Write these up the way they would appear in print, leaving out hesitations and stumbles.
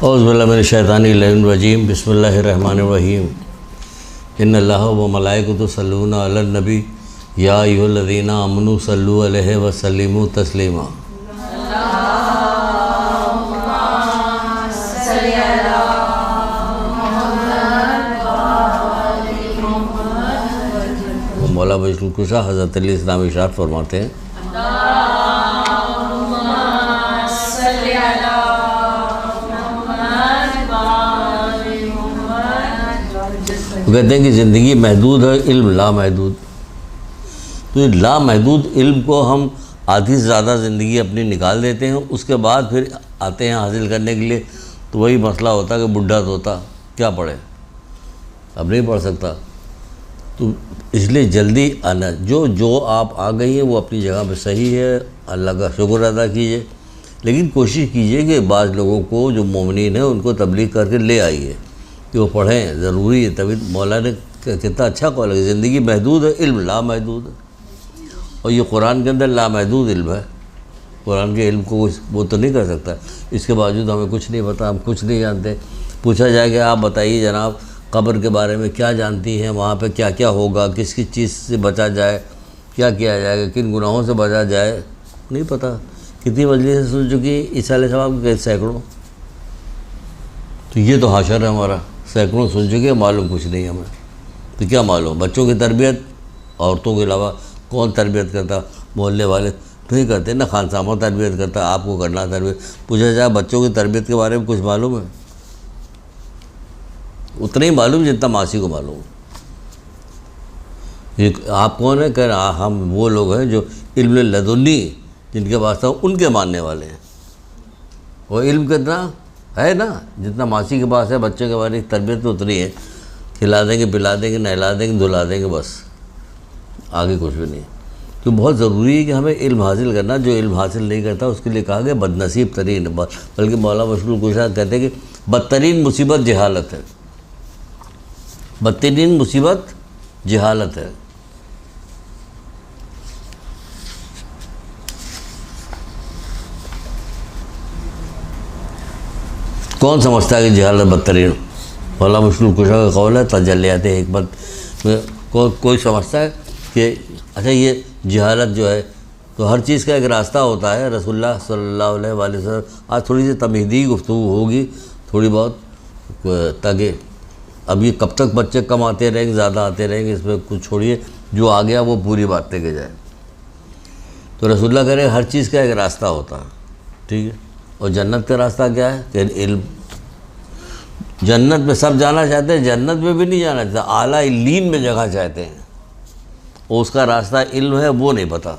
औज़ुबिल्लाहिमिनश्शैतानिर्रजीम बिस्मिल्लाहिर्रहमानिर्रहीम इन्नल्लाह व मलाइकतुहु यस्सल्लूना अलन नबी या अय्युहल्लज़ीना आमनू सल्लू अलैहि व सल्लिमू तस्लीमा। मौला बशरुल कुशा हज़रत अली इस्लामी इरशाद फरमाते हैं, कहते हैं कि ज़िंदगी महदूद है, इल्म लामहदूद। तो लामहदूद इल्म को हम आधी से ज़्यादा ज़िंदगी अपनी निकाल देते हैं, उसके बाद फिर आते हैं हासिल करने के लिए, तो वही मसला होता कि बुढ़ा तोता क्या पढ़े, अब नहीं पढ़ सकता। तो इसलिए जल्दी आना, जो आप आ गई हैं वो अपनी जगह पे सही है, अल्लाह का शुक्र अदा कीजिए, लेकिन कोशिश कीजिए कि बाज़ लोगों को जो मोमिनीन है उनको तबलीग करके ले आइए कि वो पढ़ें, ज़रूरी है। तभी मौला ने कितना अच्छा कॉल है, ज़िंदगी महदूद है, इल्म लामहदूद है। और ये कुरान के अंदर लामहदूद इल्म है, कुरान के इल्म को वो तो नहीं कर सकता। इसके बावजूद हमें कुछ नहीं पता, हम कुछ नहीं जानते। पूछा जाए कि आप बताइए जनाब कब्र के बारे में क्या जानती हैं, वहाँ पे क्या क्या होगा, किस किस चीज़ से बचा जाए, क्या किया जाएगा, किन गुनाहों से बचा जाए, नहीं पता। कितनी मजलिस से सुन चुकी ईसा अलैहिस्सलाम के सैकड़ों, तो ये तो हाशर है हमारा, सैकड़ों सुन चुके, मालूम कुछ नहीं हमें। तो क्या मालूम बच्चों की तरबियत, औरतों के अलावा कौन तरबियत करता, मोहल्ले वाले नहीं करते ना, खान सामा तरबियत करता, आपको करना तरबियत। पूछा जाए बच्चों की तरबियत के बारे में कुछ मालूम है? उतना ही मालूम जितना मासी को मालूम। ये आप कौन है? कह रहे हम वो लोग हैं जो इल्म लदुन्नी जिनके पास था उनके मानने वाले हैं। वो इल्म कितना है ना, जितना मासी के पास है बच्चे के बारे में तरबियत तो उतनी है, खिला देंगे, पिला देंगे, नहला देंगे, धुला देंगे, बस आगे कुछ भी नहीं। तो बहुत ज़रूरी है कि हमें इल्म हासिल करना। जो इल्म हासिल नहीं करता उसके लिए कहा गया बदनसीब तरीन, बल्कि मौला बशरुल कुशा कहते हैं कि बदतरीन मुसीबत जहालत है, बदतरीन मुसीबत जहालत है। कौन समझता है कि जहालत बदतरीन? मौला बशरुल कुशा का कौल है, तजल्लियात हिकमत में कोई समझता है कि अच्छा ये जहालत जो है, तो हर चीज़ का एक रास्ता होता है। रसूलुल्लाह सल्लल्लाहु अलैहि वसल्लम, आज थोड़ी सी तमहीदी गुफ्तगू होगी थोड़ी बहुत, ताकि अब ये कब तक बच्चे कम आते रहेंगे, ज़्यादा आते रहेंगे, इसमें कुछ छोड़िए, जो आ गया वो पूरी बात लेके जाए। तो रसूलुल्लाह कह रहे हर चीज़ का एक रास्ता होता है, ठीक है। और जन्नत का रास्ता क्या है? कि इल्म। जन्नत में सब जाना चाहते हैं, जन्नत में भी नहीं जाना चाहते, आला इल्लीन में जगह चाहते हैं, और उसका रास्ता इल्म है, वो नहीं पता,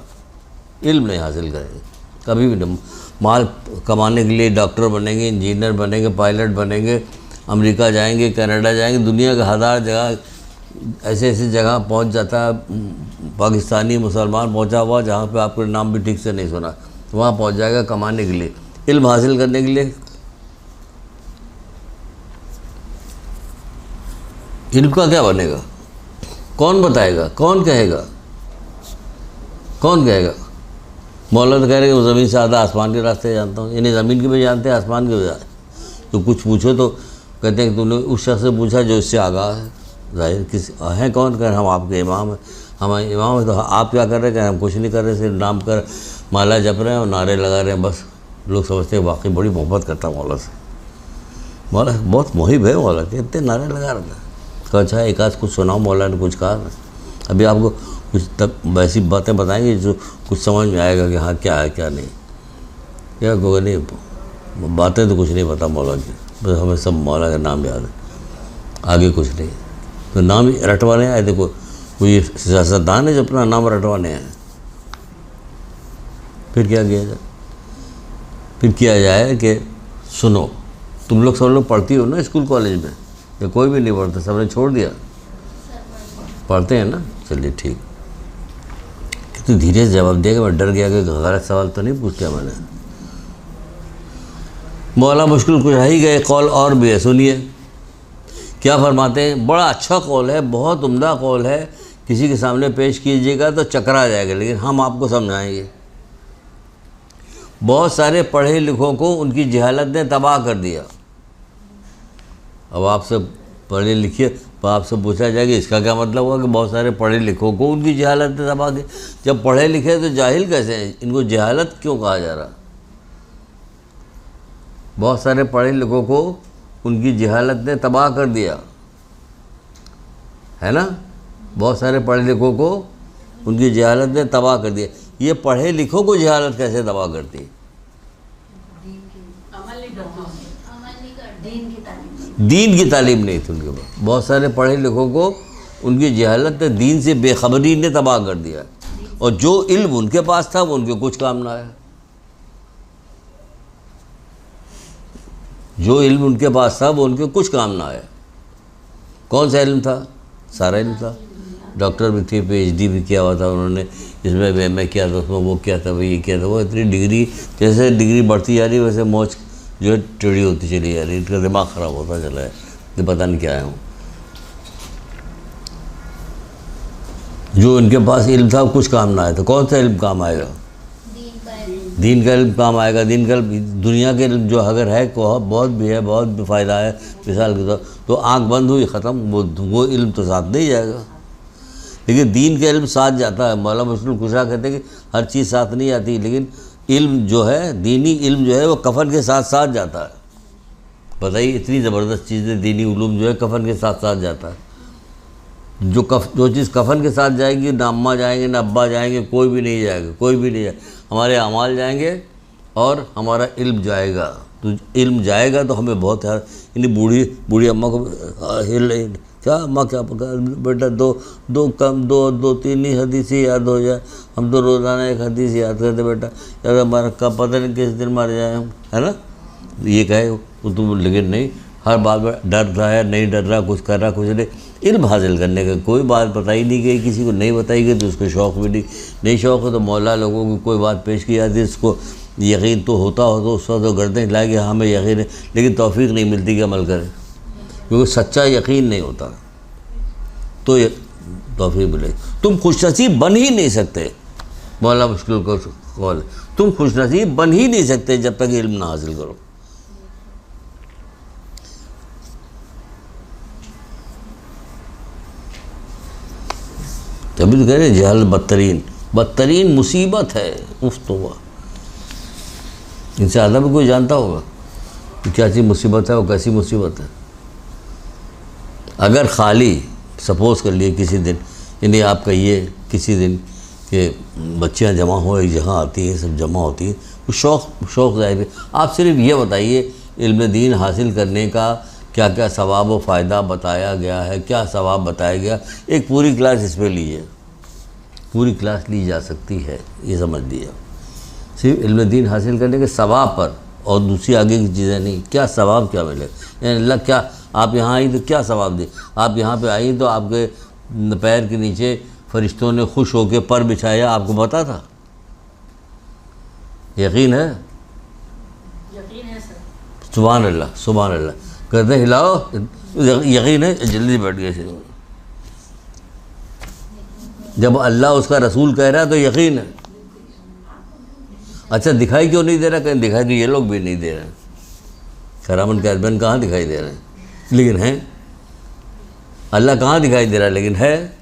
इल्म नहीं हासिल करेंगे कभी भी नहीं। माल कमाने के लिए डॉक्टर बनेंगे, इंजीनियर बनेंगे, पायलट बनेंगे, अमेरिका जाएंगे, कनाडा जाएंगे, दुनिया के हज़ार जगह ऐसे ऐसी जगह पहुंच जाता है। पाकिस्तानी मुसलमान पहुंचा हुआ जहाँ पे आपको नाम भी ठीक से नहीं सुना, तो वहाँ पहुंच जाएगा कमाने के लिए, इल्म हासिल करने के लिए। इल्म का क्या बनेगा? कौन बताएगा? कौन कहेगा? कौन कहेगा? मौला तो कह रहे कि ज़मीन से ज़्यादा आसमान के रास्ते जानता हूँ, यानी ज़मीन के भी जानते हैं, आसमान के भी जानते। तो कुछ पूछो तो कहते हैं कि तूने उस शख्स से पूछा जो इससे आगाह है। जाहिर किसी है कौन? कह रहे हम आपके इमाम हैं। हमारे इमाम है तो आप क्या कर रहे हैं? कह हम कुछ नहीं कर रहे, सिर्फ नाम कर माला जप रहे हैं और नारे लगा रहे हैं, बस। लोग समझते हैं वाकई बड़ी मोहब्बत करता मौला से, मौला बहुत मुहिब है मौला के, इतने नारे लगा रहे हैं। तो अच्छा एक आध कुछ सुनाओ, मौला ने कुछ कहा। अभी आपको कुछ तब वैसी बातें बताएंगे जो कुछ समझ में आएगा कि हाँ क्या है क्या नहीं। क्या कोई नहीं, बातें तो कुछ नहीं पता मौला की, बस हमें सब मौला का नाम याद है, आगे कुछ नहीं। तो नाम ही रटवाने आए। देखो कोई सियासतदान है जो अपना नाम रटवाने आए, फिर क्या किया जाए? फिर किया जाए कि सुनो, तुम लोग सब लोग पढ़ती हो ना स्कूल कॉलेज में, या कोई भी नहीं पढ़ता, सबने छोड़ दिया? पढ़ते हैं ना, चलिए ठीक। कितनी धीरे से जवाब दिया कि मैं डर गया कि गलत सवाल तो नहीं पूछ लिया मैंने। मौला मुश्किल कुछ ही गए, कौल और भी है, सुनिए क्या फरमाते हैं। बड़ा अच्छा कौल है, बहुत उम्दा कौल है, किसी के सामने पेश कीजिएगा तो चकरा जाएगा, लेकिन हम आपको समझाएंगे। बहुत सारे पढ़े लिखों को उनकी जहालत ने तबाह कर दिया। अब आपसे पढ़े लिखे तो आपसे पूछा जाएगा इसका क्या मतलब हुआ कि बहुत सारे पढ़े लिखों को उनकी जहालत ने तबाह की। जब पढ़े लिखे तो जाहिल कैसे हैं? इनको जहालत क्यों कहा जा रहा? बहुत सारे पढ़े लिखों को उनकी जहालत ने तबाह कर दिया, है ना। बहुत सारे पढ़े लिखों को उनकी जहालत ने तबाह कर दिया। ये पढ़े लिखों को जहालत कैसे तबाह करती है? दीन की तालीम नहीं थी उनके पास। बहुत सारे पढ़े लिखों को उनकी जहालत ने, दीन से बेखबरी ने तबाह कर दिया, और जो इल्म उनके पास था वो उनके कुछ काम ना आया। जो इल्म उनके पास था वो उनके कुछ काम ना आया। कौन सा इल्म था? सारा इल्म था। डॉक्टर भी थे, PhD भी किया हुआ था उन्होंने, इसमें मैं किया था, उसमें वो किया था, वो ये किया था। वो इतनी डिग्री, जैसे डिग्री बढ़ती जा रही है वैसे मौज जो है टेढ़ी होती चली जा रही है, इनका दिमाग ख़राब होता चला है, तो पता नहीं क्या है वो। जो इनके पास इल्म था कुछ काम ना आया। तो कौन सा इल्म काम आएगा? दीन का इल्म काम आएगा। दीन का दुनिया के इल्म जो अगर है बहुत भी है, बहुत भी फ़ायदा है, मिसाल के तौर तो आँख बंद हुई ख़त्म, वो इल्म तो साथ नहीं जाएगा। लेकिन दीन का इल्म साथ जाता है। मौलाना मुश्किल कुशा कहते हैं कि हर चीज़ साथ नहीं आती, लेकिन इल्म जो है, दीनी इल्म जो है वो कफन के साथ साथ जाता है। बताइए, इतनी ज़बरदस्त चीज़ है दीनी उलूम जो है, कफन के साथ साथ जाता है। जो चीज़ कफन के साथ जाएगी, ना अम्मा जाएंगे ना अब्बा जाएंगे, कोई भी नहीं जाएगा, कोई भी नहीं जाएगा। हमारे अमाल जाएंगे और हमारा इल्म जाएगा। तो इल्म जाएगा तो हमें बहुत यार, इन्हीं बूढ़ी अम्मा को हिल क्या अम्मा क्या पका बेटा, दो तीन ही हदीस याद हो जाए। हम तो रोज़ाना एक हदीस याद करते बेटा, यार हमारा कब पता नहीं किस दिन मर जाए हम, है ना। ये कहे वो तुम, लेकिन नहीं, हर बात में डर रहा है, नहीं डर रहा, कुछ कर रहा, कुछ नहीं। इल्म हासिल करने का कोई बात बताई नहीं गई, किसी को नहीं बताई गई, तो उसको शौक़ भी नहीं शौक़ है तो मौला लोगों की कोई बात पेश की जाती है, इसको यकीन तो होता हो तो उस वक्त तो गर्दन हिला के हमें यकीन है, लेकिन तौफीक नहीं मिलती कि अमल करें, क्योंकि सच्चा यकीन नहीं होता तो ये तौफीक मिले। तुम खुशनसीब बन ही नहीं सकते, मौला मुश्किल को कौल, तुम खुशनसीब बन ही नहीं सकते जब तक इल्म ना हासिल करो। तभी तो कह रहे जहल बदतरीन मुसीबत है। उफ तौबा, इनसे ज़्यादा भी कोई जानता होगा कि क्या चीज़ मुसीबत है और कैसी मुसीबत है। अगर खाली सपोज़ कर लिए किसी दिन, यानी आप कहिए किसी दिन कि बच्चियां जमा हो एक जगह आती हैं, सब जमा होती हैं, तो शौक़ ज़ाहिर है। आप सिर्फ ये बताइए इल्म दीन हासिल करने का क्या क्या सवाब व फ़ायदा बताया गया है, क्या सवाब बताया गया। एक पूरी क्लास इस पर लीजिए, पूरी क्लास ली जा सकती है, ये समझ लीजिए। सिर्फ इल्म दीन हासिल करने के सवाब पर, और दूसरी आगे की चीज़ें नहीं, क्या सवाब क्या मिले। यानी अल्लाह क्या, आप यहाँ आई तो क्या सवाब दे। आप यहाँ पे आई तो आपके पैर के नीचे फरिश्तों ने खुश होकर पर बिछाया, आपको पता था? यकीन है? यकीन है सर। सुभान अल्लाह, सुभान अल्लाह कहते हिलाओ, यकीन है, जल्दी बैठ गए। जब अल्लाह उसका रसूल कह रहा है तो यकीन है। अच्छा, दिखाई क्यों नहीं दे रहा? कहीं दिखाई तो ये लोग भी नहीं दे रहे हैं, करामन के हस्बैंड कहाँ दिखाई दे रहे हैं, लेकिन हैं। अल्लाह कहाँ दिखाई दे रहा है, लेकिन है,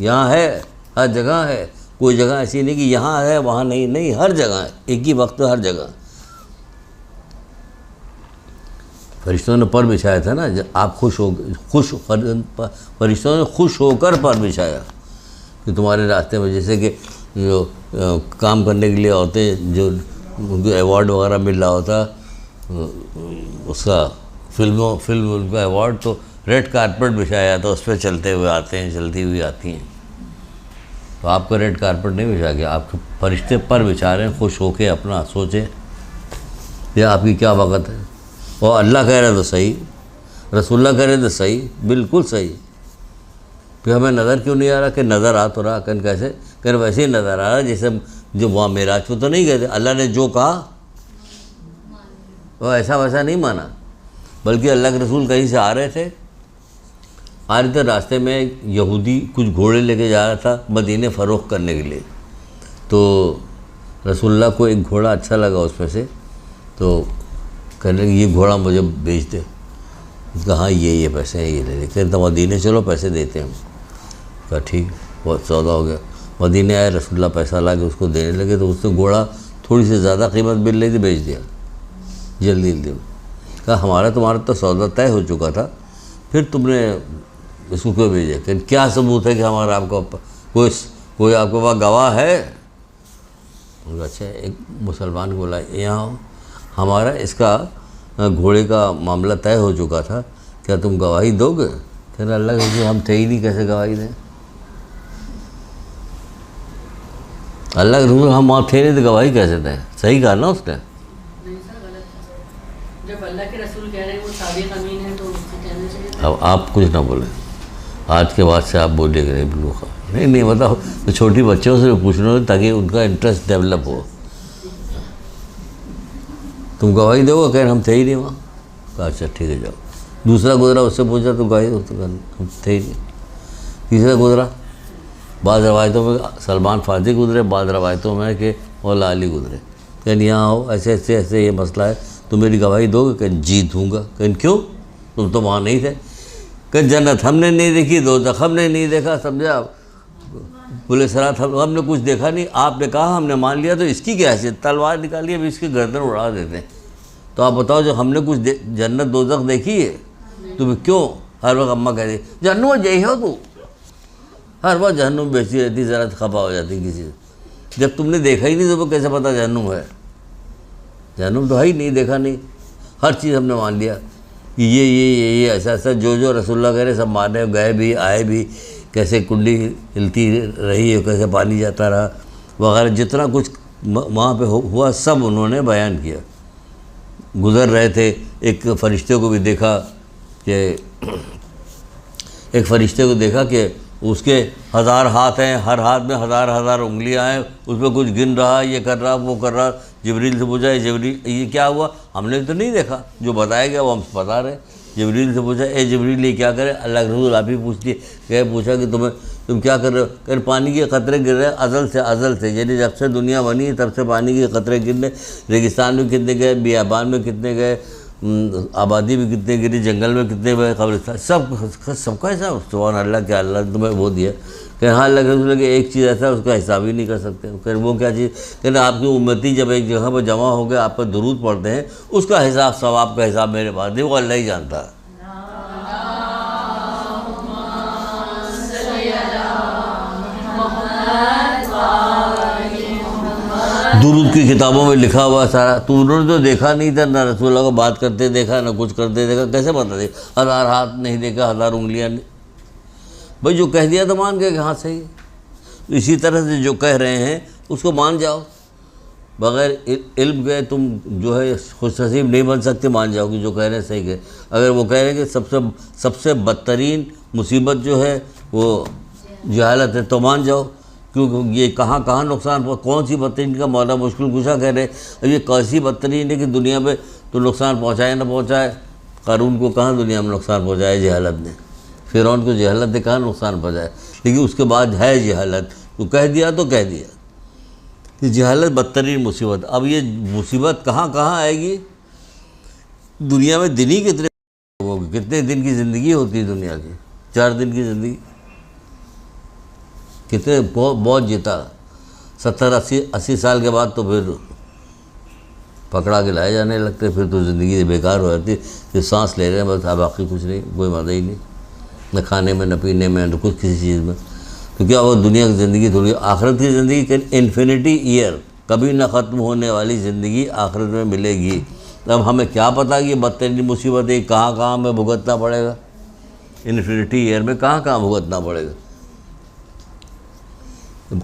यहाँ है, हर जगह है। कोई जगह ऐसी नहीं कि यहाँ है वहाँ नहीं, नहीं, हर जगह है, एक ही वक्त हर जगह। फरिश्तों ने पर बिछाया था ना, जब आप फरिश्तों ने खुश होकर पर बिछाया कि तुम्हारे रास्ते में, जैसे कि जो काम करने के लिए औरतें जो उनको अवार्ड वगैरह मिल रहा होता, उसका फिल्म उनका अवार्ड, तो रेड कारपेट बिछाया था, उस पर चलते हुए आते हैं, चलती हुई आती हैं। तो आपका रेड कारपेट नहीं बिछा गया, आपके फरिश्ते पर बिछा रहे हैं, खुश होके अपना सोचें ये आपकी क्या वक़्त है। और अल्लाह कह रहे तो सही, रसूलुल्लाह कह रहे तो सही, बिल्कुल सही। फिर हमें नज़र क्यों नहीं आ रहा? कि नज़र आ तो रहा, कन कैसे, कन वैसे ही नज़र आ रहा जैसे जो वहाँ मेराज पे तो नहीं गए थे। अल्लाह ने जो कहा वो ऐसा वैसा नहीं माना, बल्कि अल्लाह के रसूल कहीं से आ रहे थे रास्ते में यहूदी कुछ घोड़े लेके जा रहा था मदीने फ़रोख्त करने के लिए। तो रसूलुल्लाह को एक घोड़ा अच्छा लगा उसमें से, तो कहने लगे ये घोड़ा मुझे बेच दे। कहा हाँ ये पैसे हैं, ये ले ले। कहते मदीने चलो पैसे देते हैं। कहा ठीक, बहुत सौदा हो गया। मदीने आए, रसूलुल्लाह पैसा ला के उसको देने लगे तो उसने घोड़ा थोड़ी सी ज़्यादा कीमत मिल रही थी, बेच दिया जल्दी जल्दी। कहा हमारा तुम्हारा तो सौदा तय हो चुका था, फिर तुमने इसको क्यों भेजा? कि क्या सबूत है कि हमारा आपको कोई आपके पास गवाह है? अच्छा, एक मुसलमान को बोला यहाँ हमारा इसका घोड़े का मामला तय हो चुका था, क्या तुम गवाही दोगे? फिर अल्लाह के हम थे ही नहीं, कैसे गवाही दें? अल्लाह के रसूल हम वहाँ थे नहीं तो गवाही कैसे दें? सही कहा ना उसने? नहीं सर, गलत था। जब अल्लाह के रसूल कह रहे हैं वो साबिक अमीन है तो उसको कहना चाहिए था। अब आप कुछ ना बोलें, आज के बाद से आप बोलिएगा नहीं बिल्कुल। नहीं बताओ, तो छोटी बच्चों से पूछना ताकि उनका इंटरेस्ट डेवलप हो। तुम गवाही दोगे? कह हम थे ही नहीं वहाँ। कहा अच्छा ठीक है जाओ। दूसरा गुजरा, उससे पूछा तो गवाही दो, तो हम थे ही नहीं। तीसरा गुजरा, बाद रवायतों में सलमान फारसी गुजरे, बाद रवायतों में कि मौला अली गुजरे। कहीं यहाँ आओ, ऐसे ये मसला है, तुम मेरी गवाही दोगे? कहीं जी दूँगा। कहीं क्यों? तुम तो वहाँ नहीं थे। कहीं जन्नत हमने नहीं देखी, दोज़ख हमने नहीं देखा, समझा? पुलिस रात हमने कुछ देखा नहीं, आपने कहा हमने मान लिया, तो इसकी क्या हैसियत? तलवार निकालिए, अभी इसकी गर्दन उड़ा देते हैं। तो आप बताओ, जो हमने कुछ जन्नत दोज़ख देखी है, तुम्हें क्यों हर वक्त अम्मा कहती जहन्नुम जय हो तू, हर वक्त जहन्नुम बेचती रहती, ज़रा खफा हो जाती किसी से। जब तुमने देखा ही नहीं तो कैसे पता जहन्नुम है? जहन्नुम तो है ही नहीं, देखा नहीं। हर चीज़ हमने मान लिया कि ये ऐसा जो रसूलुल्लाह कह रहे सब माने, गए भी आए भी, कैसे कुंडी हिलती रही है, कैसे पानी जाता रहा वगैरह, जितना कुछ वहाँ पे हुआ सब उन्होंने बयान किया। गुज़र रहे थे, एक फ़रिश्ते को भी देखा कि उसके 1000 हाथ हैं, हर हाथ में 1000 उंगलियां हैं, उसमें कुछ गिन रहा, ये कर रहा, वो कर रहा। जिब्रील से पूछा, जिब्रील ये क्या हुआ? हमने तो नहीं देखा, जो बताया गया वो हम बता रहे। जिब्रील से पूछा, ए जिब्रील ये क्या करे? अल्लाह के रसूल आप ही पूछा कि तुम क्या कर रहे हो? कह पानी के कतरे गिर रहे अज़ल से, यानी जब से दुनिया बनी तब से पानी के कतरे गिरने। रेगिस्तान में कितने गए, बियाबान में कितने गए, आबादी में कितने गिरी, जंगल में कितने गए, कब्रिस्तान, सबका हिसाब। सुभान अल्लाह, क्या अल्लाह ने तुम्हें वो दिया? कह हाँ अल्लाह के रसूल कि एक चीज़ ऐसा उसका हिसाब ही नहीं कर सकते। कह वो क्या चीज़? कहना आपकी उम्मती जब एक जगह पर जमा हो गए, आप पर दुरूद पढ़ते हैं, उसका हिसाब सवाब का हिसाब मेरे पास नहीं, वो अल्लाह ही जानता है। दुरूद की किताबों में लिखा हुआ सारा, तो उन्होंने तो देखा नहीं था, ना रसूलुल्लाह को बात करते देखा, ना कुछ करते देखा, कैसे पता दे? 1000 हाथ नहीं देखा, 1000 उंगलियां नहीं। भाई जो कह दिया तो मान गए कि हाँ सही है। इसी तरह से जो कह रहे हैं उसको मान जाओ, बग़ैर इल्म के तुम जो है खुशनसीब नहीं बन सकते। मान जाओ कि जो कह रहे हैं सही है। अगर वो कह रहे हैं कि सबसे बदतरीन मुसीबत जो है वो जहालत है, तो मान जाओ, क्योंकि ये कहाँ नुकसान, कौन सी बदतरीन का मौला मुश्किल कुशा कह रहे। अब ये कैसी बदतरीन है कि दुनिया में तो नुकसान पहुँचाए ना पहुँचाए। कारून को कहाँ दुनिया में नुकसान पहुँचाया जहालत ने? फ़िरौन को जहालत ने कहाँ नुकसान पहुँचाया? लेकिन उसके बाद है जहालत, तो कह दिया कि जहालत बदतरीन मुसीबत। अब ये मुसीबत कहाँ आएगी? दुनिया में दिन ही कितने दिन की ज़िंदगी होती है दुनिया की? 4 दिन की ज़िंदगी। कितने बहुत जीता, 70-80 साल के बाद तो फिर पकड़ा के लाए जाने लगते, फिर तो ज़िंदगी बेकार हो जाती। फिर सांस ले रहे हैं बस, बाकी कुछ नहीं, कोई मज़ा ही नहीं, न खाने में, न पीने में, न कुछ किसी चीज़ में। तो क्या वो दुनिया की ज़िंदगी थोड़ी, आखिरत की ज़िंदगी इन्फिनिटी ईयर, कभी ना ख़त्म होने वाली ज़िंदगी आखिरत में मिलेगी। अब हमें क्या पता कि बदतरीन मुसीबत है कहाँ हमें भुगतना पड़ेगा? इन्फिनिटी ईयर में कहाँ भुगतना पड़ेगा?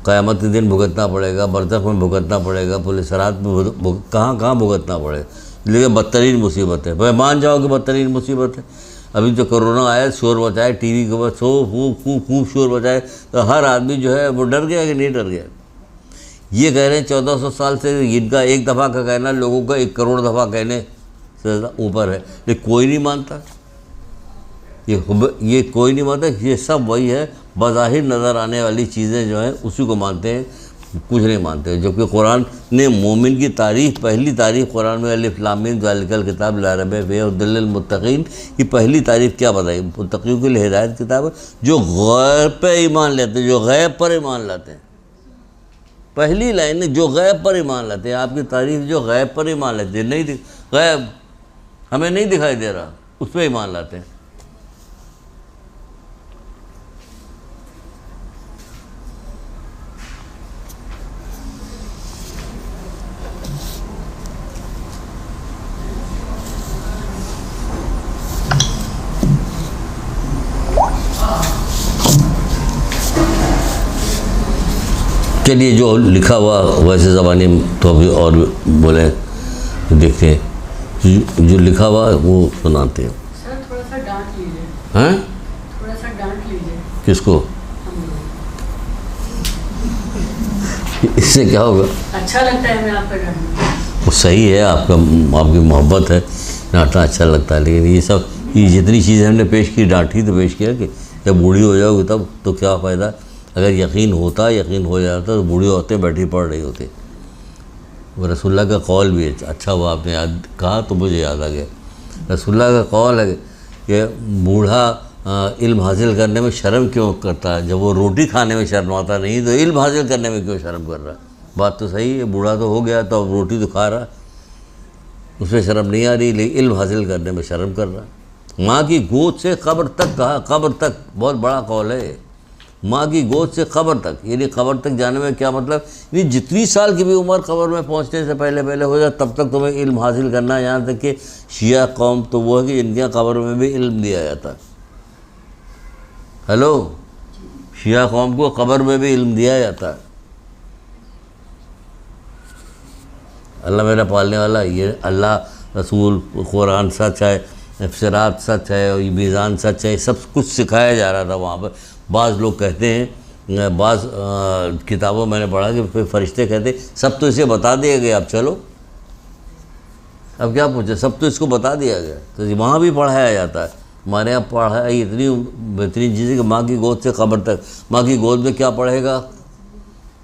क़यामत के दिन भुगतना पड़ेगा, बरज़ख में भुगतना पड़ेगा, पुलिस रात में कहाँ भुगतना पड़ेगा। लेकिन बदतरीन मुसीबत है। भाई मान जाओ कि बदतरीन मुसीबत है। अभी जो कोरोना आया, शोर मचाए, टीवी के ऊपर खूब शोर मचाए, तो हर आदमी जो है वो डर गया कि नहीं डर गया? ये कह रहे हैं 1400 साल से इनका एक दफ़ा का कहना लोगों का 1 करोड़ दफ़ा कहने से ऊपर है, लेकिन कोई नहीं मानता। ये कोई नहीं मानता। ये सब वही है, बज़ाहिर नज़र आने वाली चीज़ें जो हैं उसी को मानते हैं। कुछ नहीं मानते, जबकि कुरान ने मोमिन की तारीफ़, पहली तारीफ़ कुरान में अलिफ लाम मीम ज़ालिकल किताब ला रैब फीह हुदल लिल मुत्तकीन की पहली तारीफ़ क्या बताई? मुत्तकियों के लिए हिदायत किताब है, जो गैर पे ईमान लेते हैं, जो गैब पर ईमान लाते हैं। पहली लाइन है, जो गैब पर ईमान लाते हैं। आपकी तारीफ़ जो गैब पर ईमान लेते हैं, नहीं गैब हमें नहीं दिखाई दे रहा, उस पर ईमान लाते हैं। चलिए, जो लिखा हुआ वैसे ज़बानी तो अभी और बोले देखते हैं, जो लिखा हुआ वो सुनाते हैं। सर थोड़ा सा डांट लीजिए। हैं? थोड़ा सा डांट लीजिए। किसको? इससे क्या होगा? अच्छा लगता है मैं आपका डांटना। वो सही है, आपकी मोहब्बत है, डांटना अच्छा लगता है, लेकिन ये जितनी चीज़ें हमने पेश की, डांटी तो पेश किया कि जब बूढ़ी हो जाओगी तब तो क्या फ़ायदा। अगर यकीन हो जाता तो बूढ़ी औरतें बैठी पड़ रही होती। वो रसूलुल्लाह का कौल भी है, अच्छा हुआ आपने याद कहा तो मुझे याद आ गया। रसूलुल्लाह का कौल है कि बूढ़ा इल्म हासिल करने में शर्म क्यों करता है? जब वो रोटी खाने में शर्माता नहीं तो इल्म हासिल करने में क्यों शर्म कर रहा? बात तो सही है, बूढ़ा तो हो गया तो अब रोटी तो खा रहा, उसमें शर्म नहीं आ रही, लेकिन इल्म हासिल करने में शर्म कर रहा। माँ की गोद से कब्र तक कहा, कब्र तक बहुत बड़ा कौल है। माँ की गोद से कब्र तक, यानी कब्र तक जाने में क्या मतलब? यानी जितनी साल की भी उम्र कब्र में पहुँचने से पहले हो जाए, तब तक तुम्हें इल्म हासिल करना है। यहाँ तक कि शिया कौम तो वो है कि इनके कब्र में भी इल्म दिया जाता है। हेलो, शिया कौम को कब्र में भी इल्म दिया जाता है। अल्लाह मेरा पालने वाला, ये अल्लाह, रसूल, कुरान सच है, सिरात सच है, और मीज़ान सच है, सब कुछ सिखाया जा रहा था वहाँ पर। बाज़ लोग कहते हैं, बाज़ किताबों मैंने पढ़ा कि फिर फरिश्ते कहते सब तो इसे बता दिया गया, अब चलो, अब क्या पूछे, सब तो इसको बता दिया गया। तो वहाँ भी पढ़ाया जाता है। हमारे यहाँ पढ़ाई इतनी बेहतरीन चीज़ है कि माँ की गोद से कब्र तक। माँ की गोद में क्या पढ़ेगा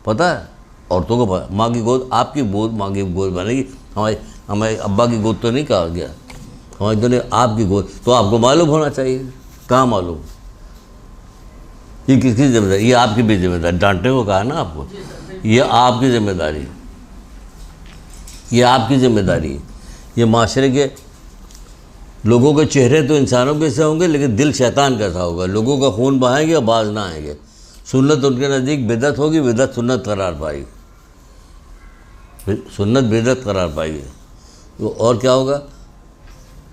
पता है? औरतों को पता। माँ की गोद, आपकी गोद माँ की गोद बनेगी, हमारे अब्बा की गोद तो नहीं कहा गया, हमारी तो नहीं, आपकी गोद। तो आपको मालूम होना चाहिए, कहाँ मालूम? ये किसकी जिम्मेदारी? ये आपकी भी जिम्मेदारी। डांटने को कहा ना आपको, ये आपकी जिम्मेदारी, ये आपकी जिम्मेदारी। ये माशरे के लोगों के चेहरे तो इंसानों के से होंगे, लेकिन दिल शैतान कैसा होगा? लोगों का खून बहाएंगे और बाज ना आएंगे। सुन्नत उनके नज़दीक बिदअत होगी, बिदअत सुन्नत करार पाएगी, सुन्नत बिदअत करार पाएगी। तो और क्या होगा?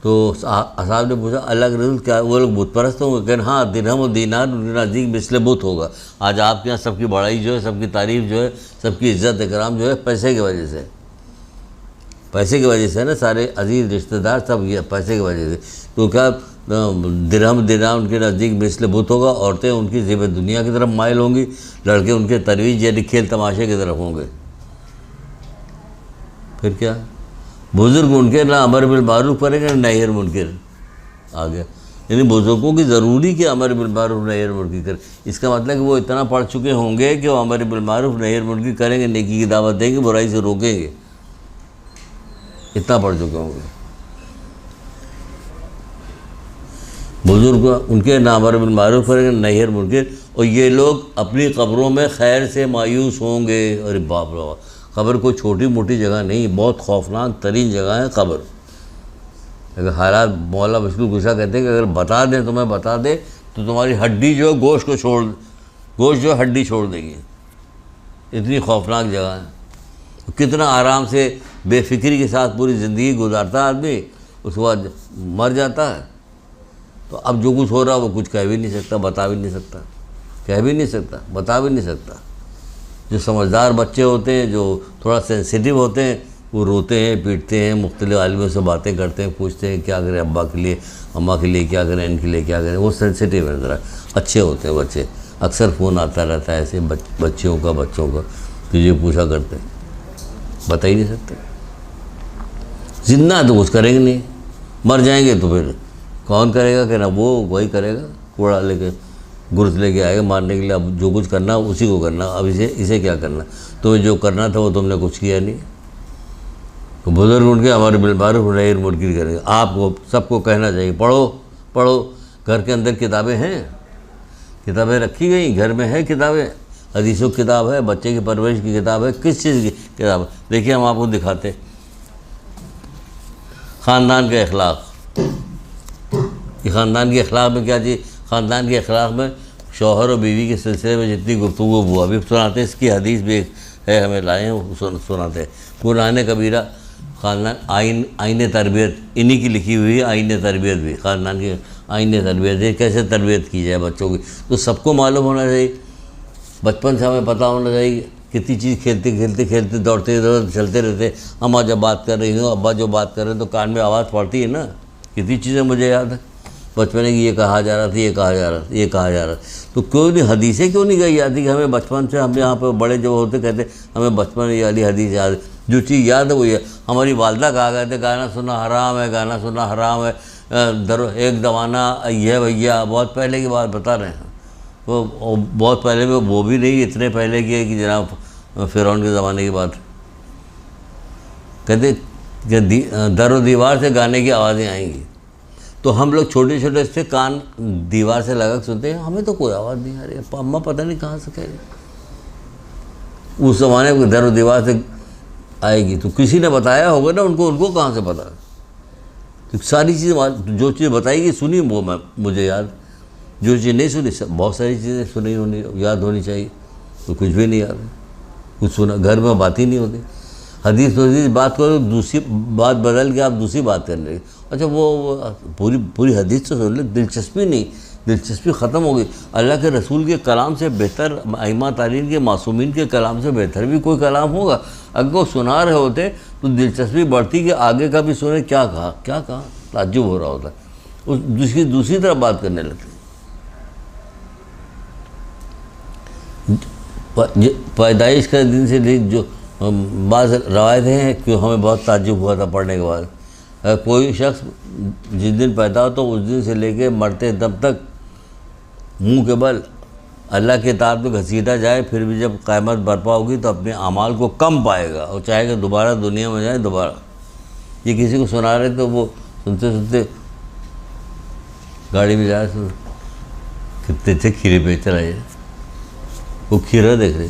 तो असहाब ने पूछा अल्लाह के रसूल क्या वो लोग बुत परस्त होंगे? कहना हाँ, दिरहम और दीनार उनके नज़दीक मिसले बुत होगा। आज आपके यहाँ सबकी बड़ाई जो है, सबकी तारीफ़ जो है, सबकी इज़्ज़त इकराम जो है, पैसे की वजह से, पैसे की वजह से ना, सारे अजीज़ रिश्तेदार सब ये पैसे की वजह से। तो क्या दिरहम दीनार उनके नज़दीक मिसले बुत होगा, औरतें उनकी ज़ेब दुनिया की तरफ माइल होंगी, लड़के उनके तरवीज यानी खेल तमाशे की तरफ होंगे। फिर क्या? बुज़ुर्ग उनके ना अमर बिल मारूफ करेंगे ना नही मुनकर। आ गया, यानी बुज़ुर्गों की ज़रूरी कि अमर बिल मारूफ नही मुनकर करें। इसका मतलब कि वो इतना पढ़ चुके होंगे कि वो अमर बिल मारूफ नही मुनकर करेंगे, नेकी की दावत देंगे, बुराई से रोकेंगे, इतना पढ़ चुके होंगे। बुज़ुर्ग उनके ना अमर बिल मारूफ करेंगे नही मुनकर, और ये लोग अपनी कब्रों में खैर से मायूस होंगे। अरे बाप रे बाप, कब्र कोई छोटी मोटी जगह नहीं, बहुत खौफनाक तरीन जगह है कब्र। अगर हालात मौला बशकुर गुस्सा कहते हैं कि अगर बता दें, तुम्हें बता दे तो तुम्हारी हड्डी जो है गोश्त को छोड़, गोश्त जो हड्डी छोड़ देगी, इतनी खौफनाक जगह है। कितना आराम से बेफिक्री के साथ पूरी ज़िंदगी गुजारता आदमी, उसके बाद मर जाता है। तो अब जो कुछ हो रहा है वो कुछ कह भी नहीं सकता, बता भी नहीं सकता, कह भी नहीं सकता, बता भी नहीं सकता। जो समझदार बच्चे होते हैं, जो थोड़ा सेंसिटिव होते हैं, वो रोते हैं, पीटते हैं, मुख्तलिफ आलिमों से बातें करते हैं, पूछते हैं क्या करें अब्बा के लिए, अम्मा के लिए क्या करें, इनके लिए क्या करें। वो सेंसिटिव है ज़रा, अच्छे होते हैं बच्चे। अक्सर फ़ोन आता रहता है ऐसे बच्चों का तो ये पूछा करते हैं, बता ही नहीं सकते। जिंदा है तो कुछ करेंगे नहीं, मर जाएंगे तो फिर कौन करेगा? कि ना वो वही करेगा, कूड़ा लेके गुरुत लेके आएगा मारने के लिए। अब जो कुछ करना उसी को करना, अब इसे क्या करना, तुम्हें जो करना था वो तुमने कुछ किया नहीं। तो बुजुर्ग उनके हमारे बिलबार मुनकिर करेंगे। आपको सबको कहना चाहिए पढ़ो पढ़ो। घर के अंदर किताबें हैं, किताबें रखी गई, घर में है किताबें, हदीसों की किताब है, बच्चे की परवरिश की किताब है, किस चीज़ की किताब है। देखिए हम आपको दिखाते, ख़ानदान के अखलाक। ये ख़ानदान के अखलाक में क्या चीज़, ख़ानदान के अखलाक में शौहर और बीवी के सिलसिले में जितनी गुफ्तगू हुआ भी सुनाते, इसकी हदीस भी है, हमें लाए हैं सुनाते हैं। कुरान कबीरा ख़ानदान आइन तरबियत, इन्हीं की लिखी हुई है आइन तरबियत भी, ख़ानदान की आइन तरबियत है, कैसे तरबियत की जाए बच्चों की। तो सबको मालूम होना चाहिए, बचपन से हमें पता होना चाहिए कितनी चीज़ खेलते दौड़ते इधर चलते रहते। अम्मा जब बात कर रही हो, अब्बा जो बात कर रहे हैं तो कान में आवाज़ पड़ती है ना। कितनी चीज़ें मुझे याद है बचपन में, ये कहा जा रहा था, ये कहा जा रहा था, ये कहा जा रहा था। तो क्यों नहीं हदीसें क्यों नहीं गई याद कि हमें बचपन से, हम यहाँ पर बड़े जो होते कहते हमें बचपन ये वाली हदीस याद है। जो चीज़ याद है वो ये, हमारी वालदा कहा गए थे गाना सुनना हराम है, गाना सुनना हराम है, एक दवाना ये भैया, बहुत पहले की बात बता रहे हैं। वो बहुत पहले में, वो भी नहीं इतने पहले की है कि जनाब फ़िरौन के ज़माने की बात। कहते कि दर और दीवार से गाने की आवाज़ें आएंगी, तो हम लोग छोटे छोटे से कान दीवार से लगा के सुनते हैं, हमें तो कोई आवाज़ नहीं आ रही, अम्मा पता नहीं कहाँ से कह रही। उस ज़माने में दर और दीवार से आएगी तो किसी ने बताया होगा ना उनको कहाँ से पता। तो सारी चीज़ें जो चीज़ बताएगी सुनी वो मैं मुझे याद, जो चीज़ नहीं सुनी बहुत सारी चीज़ें सुनी होनी याद होनी चाहिए, तो कुछ भी नहीं याद है, कुछ सुना घर में बात ही नहीं होती। हदीस बात करो, दूसरी बात बदल के आप दूसरी बात कर लेंगे। अच्छा वो पूरी हदीस तो सुन ले, दिलचस्पी नहीं, दिलचस्पी ख़त्म हो गई। अल्लाह के रसूल के कलाम से बेहतर, अइम्मा तारीन के मासूमीन के कलाम से बेहतर भी कोई कलाम होगा? अगर वो सुना रहे होते तो दिलचस्पी बढ़ती कि आगे का भी सुने, क्या कहा, ताज्जुब हो रहा होता। उस दूसरी तरफ बात करने लगते। पैदाइश का दिन से जो बाज़ रवायतें हैं कि हमें बहुत ताज्जुब हुआ था पढ़ने के बाद। कोई शख्स जिस दिन पैदा हो तो उस दिन से लेके मरते दम तक मुंह के बल अल्लाह के इताअत में घसीटा जाए, फिर भी जब क़यामत बर्पा होगी तो अपने अमाल को कम पाएगा और चाहेगा दोबारा दुनिया में जाए दोबारा। ये किसी को सुना रहे तो वो सुनते सुनते गाड़ी में जा रहे, कितने अच्छे खीरे बेच रहे हैं, वो खीरा देख रहे,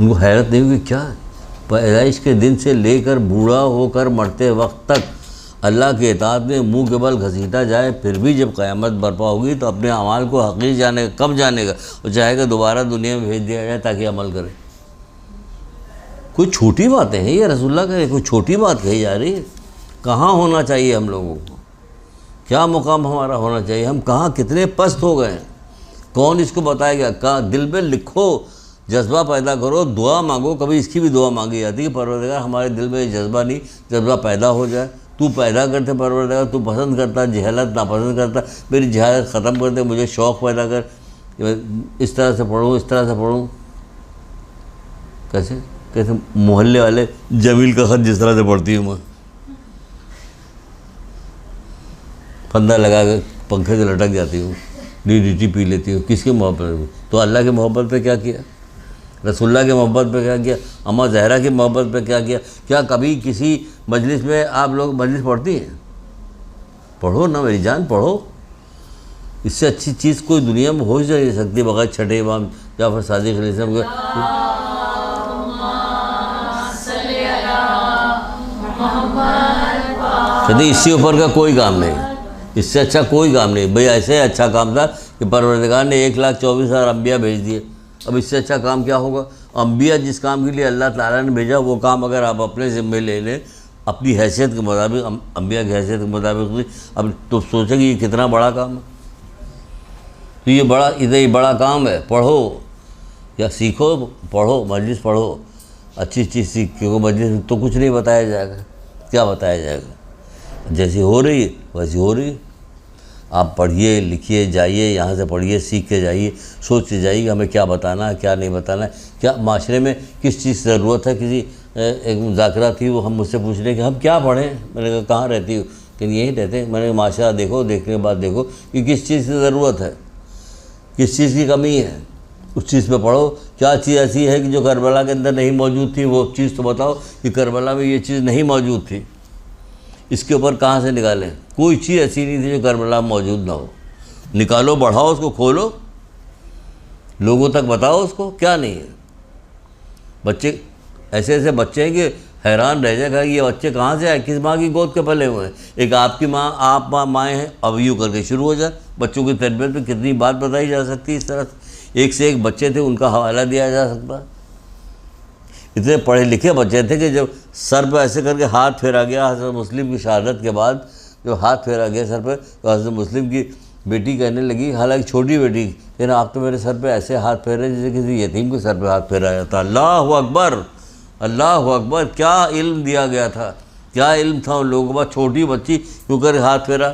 उनको हैरत नहीं हुई क्या पैदाइश के दिन से लेकर बूढ़ा होकर मरते वक्त तक अल्लाह के इताअत में मुंह के बल घसीटा जाए, फिर भी जब क़यामत बर्पा होगी तो अपने अमाल को हक़ीक़ जानेगा, कब जानेगा और चाहेगा दोबारा दुनिया में भेज दिया जाए ताकि अमल करे। कोई छोटी बातें हैं ये रसूलुल्लाह का, कोई छोटी बात कही जा रही है। कहाँ होना चाहिए हम लोगों को, क्या मुकाम हमारा होना चाहिए, हम कहाँ कितने पस्त हो गए हैं, कौन इसको बताएगा? कहाँ दिल में लिखो, जज्बा पैदा करो, दुआ मांगो। कभी इसकी भी दुआ मांगी जाती है, परवरदिगार हमारे दिल में जज्बा नहीं, जज्बा पैदा हो जाए। तू पैदा करते परवरदिगार, तू पसंद करता, जहलत नापसंद करता, मेरी जहालत ख़त्म कर दे, मुझे शौक़ पैदा कर, इस तरह से पढ़ूँ, इस तरह से पढ़ूँ। कैसे मोहल्ले वाले जमील का ख़त जिस तरह से पढ़ती हूँ मैं, फंदा लगा कर पंखे से लटक जाती हूँ, DDT पी लेती हूँ। किसकी मोहब्बत में? तो अल्लाह की मोहब्बत पे क्या किया, रसूलुल्लाह की मोहब्बत पे क्या किया, अम्मा ज़हरा की मोहब्बत पे क्या किया? क्या कभी किसी मजलिस में आप लोग मजलिस पढ़ती हैं? पढ़ो ना मेरी जान, पढ़ो। इससे अच्छी चीज़ कोई दुनिया में हो ही नहीं सकती बगैर छठे इमाम जाफ़र सादिक़ अलैहिस्सलाम के। कहते इससे ऊपर का कोई काम नहीं, इससे अच्छा कोई काम नहीं। भाई ऐसे अच्छा काम था कि परवरदिगार ने 1,24,000 अम्बिया भेज दिए, अब इससे अच्छा काम क्या होगा? अम्बिया जिस काम के लिए अल्लाह ताला ने भेजा वो काम अगर आप अपने ज़िम्मे ले लें अपनी हैसियत के मुताबिक, अम्बिया की हैसियत के मुताबिक, अब तो सोचेंगे ये कितना बड़ा काम है। तो ये बड़ा काम है। पढ़ो या सीखो, पढ़ो, मजलिस पढ़ो, अच्छी चीज़ सीख, क्योंकि मजलिस में तो कुछ नहीं बताया जाएगा। क्या बताया जाएगा? जैसी हो रही है वैसी हो रही है। आप पढ़िए, लिखिए, जाइए, यहाँ से पढ़िए, सीख के जाइए, सोच के जाइए हमें क्या बताना है, क्या नहीं बताना है, क्या माशरे में किस चीज़ की ज़रूरत है। किसी एक मुज़ाकरा थी, वो हम मुझसे पूछ रहे कि हम क्या पढ़ें। मैंने कहा कहाँ रहती हो? कि यहीं रहते हैं। मैंने माशरा देखो, देखने के बाद देखो कि किस चीज़ की ज़रूरत है। किस चीज़ की कमी है, उस चीज़ पे पढ़ो। क्या चीज़ ऐसी है कि जो करबला के अंदर नहीं मौजूद थी, वो चीज़ तो बताओ कि करबला में ये चीज़ नहीं मौजूद थी। इसके ऊपर कहाँ से निकालें? कोई चीज़ ऐसी नहीं थी जो करबला में मौजूद ना हो। निकालो, बढ़ाओ उसको, खोलो, लोगों तक बताओ उसको, क्या नहीं है। बच्चे ऐसे ऐसे बच्चे हैं कि हैरान रह जाएगा ये बच्चे कहाँ से आए, किस माँ की गोद के पले हुए हैं। एक आपकी माँ, आप माएँ हैं, अब यूँ करके शुरू हो जाए। बच्चों की तरबियत में कितनी बात बताई जा सकती है। इस तरह से एक से एक बच्चे थे, उनका हवाला दिया जा सकता। इतने पढ़े लिखे बच्चे थे कि जब सर पर ऐसे करके हाथ फेरा गया हज़रत मुस्लिम की शहादत के बाद, जब हाथ फेरा गया सर पर, तो हज़रत मुस्लिम की बेटी कहने लगी, हालांकि छोटी बेटी, लेकिन आप तो मेरे सर पे ऐसे हाथ फेरे जैसे किसी यतीम के सर पे हाथ फेरा जाता। अल्लाह अकबर, अल्लाह अकबर। क्या इल्म दिया गया था, क्या इल्म था उन लोगों के पास। छोटी बच्ची क्यों कर हाथ फेरा,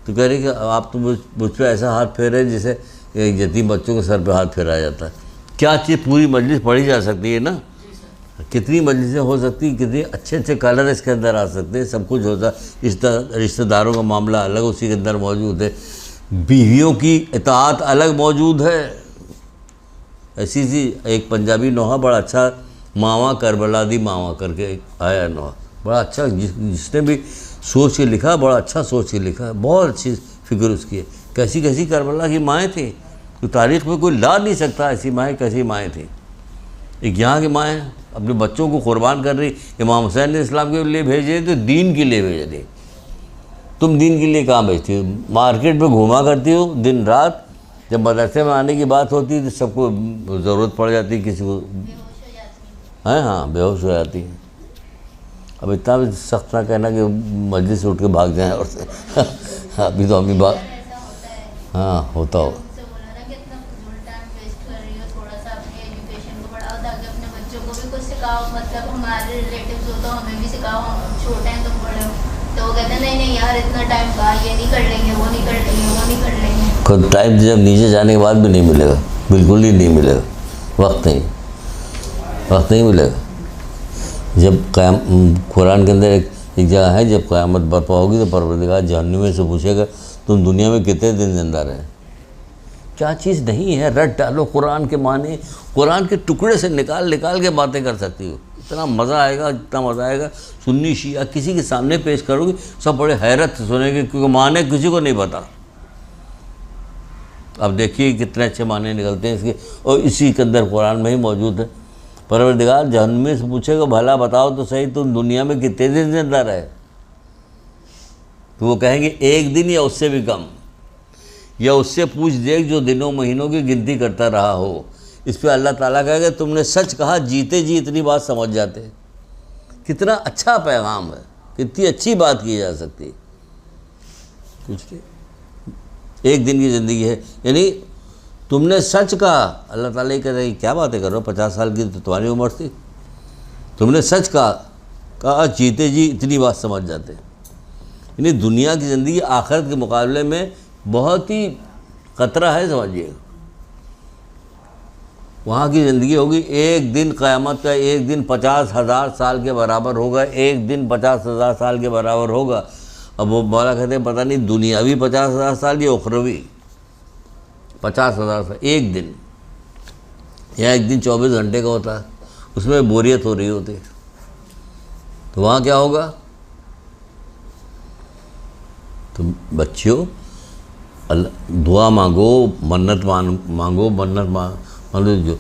तो कह रही कि आप तो मुझ पर ऐसा हाथ फेरे जैसे यतीम बच्चों के सर पे हाथ फेरा जाता है। क्या चीज़ पूरी मजलिस पढ़ी जा सकती है ना, कितनी मजलिसें हो सकती, कितने अच्छे अच्छे कलर इसके अंदर आ सकते हैं, सब कुछ होता। रिश्तेदारों का मामला अलग उसी के अंदर मौजूद है, बीवियों की इताअत अलग मौजूद है। ऐसी सी एक पंजाबी नोहा बड़ा अच्छा, मावा करबला दी मावा करके आया नोहा, बड़ा अच्छा, जिसने भी सोच के लिखा, बड़ा अच्छा सोच के लिखा, बहुत अच्छी फिक्र उसकी है। कैसी कैसी करबला की माएँ थी, तो तारीख़ में कोई ला नहीं सकता ऐसी माएँ कैसी माएँ थी। एक यहाँ की माएँ अपने बच्चों को कुर्बान कर रही। इमाम हुसैन ने इस्लाम के लिए भेजे तो दीन के लिए भेज रही। तुम दीन के लिए कहाँ भेजती हो? मार्केट में घूमा करती हो दिन रात, जब मदरसे में आने की बात होती है तो सबको ज़रूरत पड़ जाती है, किसी को है, हाँ बेहोश हो जाती है। अब इतना भी सख्त ना कहना कि मस्जिद से उठ के भाग जाएँ और से अभी तो अम्मी बात, हाँ होता हो। मतलब हमारे रिलेटिव्स हो तो हमें भी सिखाओ, हम छोटे हैं तुम बड़े हो, तो वो कहते हैं नहीं नहीं यार इतना टाइम कहाँ, ये नहीं कर लेंगे, वो नहीं कर लेंगे, वो नहीं कर लेंगे। खुद टाइम जब नीचे जाने के बाद भी नहीं मिलेगा, बिल्कुल ही नहीं मिलेगा, वक्त नहीं मिलेगा। जब कुरान के अंदर एक जगह है, जब क़यामत बर्पा होगी तो परवरदिगार जहन्नुम में से पूछेगा तुम दुनिया में कितने दिन जिंदा रहे। क्या चीज़ नहीं है, रट डालो कुरान के माने, कुरान के टुकड़े से निकाल निकाल के बातें कर सकती हो। इतना मज़ा आएगा, इतना मज़ा आएगा। सुन्नी शिया किसी के सामने पेश करोगे, सब बड़े हैरत से सुनेंगे, क्योंकि माने किसी को नहीं पता। अब देखिए कितने अच्छे माने निकलते हैं इसके, और इसी के अंदर कुरान में ही मौजूद है। परवरदिगार जहन्नुम से पूछेगा भला बताओ तो सही तुम दुनिया में कितने दिन जिंदा रहे, तो वो कहेंगे एक दिन या उससे भी कम, या उससे पूछ देख जो दिनों महीनों की गिनती करता रहा हो। इस पर अल्लाह ताला कहेगा तुमने सच कहा, जीते जी इतनी बात समझ जाते। कितना अच्छा पैगाम है, कितनी अच्छी बात की जा सकती है। कुछ नहीं, एक दिन की ज़िंदगी है, यानी तुमने सच कहा। अल्लाह ताला कह रहे क्या बातें कर रहे हो, 50 साल की तो तुम्हारी उम्र थी, तुमने सच कहा जीते जी इतनी बात समझ जाते। यानी दुनिया की ज़िंदगी आखिरत के मुकाबले में बहुत ही ख़तरा है, समझिए। वहाँ की ज़िंदगी होगी एक दिन, क़यामत का एक दिन 50,000 साल के बराबर होगा, एक दिन 50,000 साल के बराबर होगा। अब वो मौला कहते हैं पता नहीं दुनियावी 50,000 साल या उखरवी 50,000 साल, एक दिन, या एक दिन 24 घंटे का होता है, उसमें बोरियत हो रही होती है। तो वहाँ क्या होगा? तो बच्चियों दुआ मांगो, मन्नत मांगो, मन्नत मान लो। जो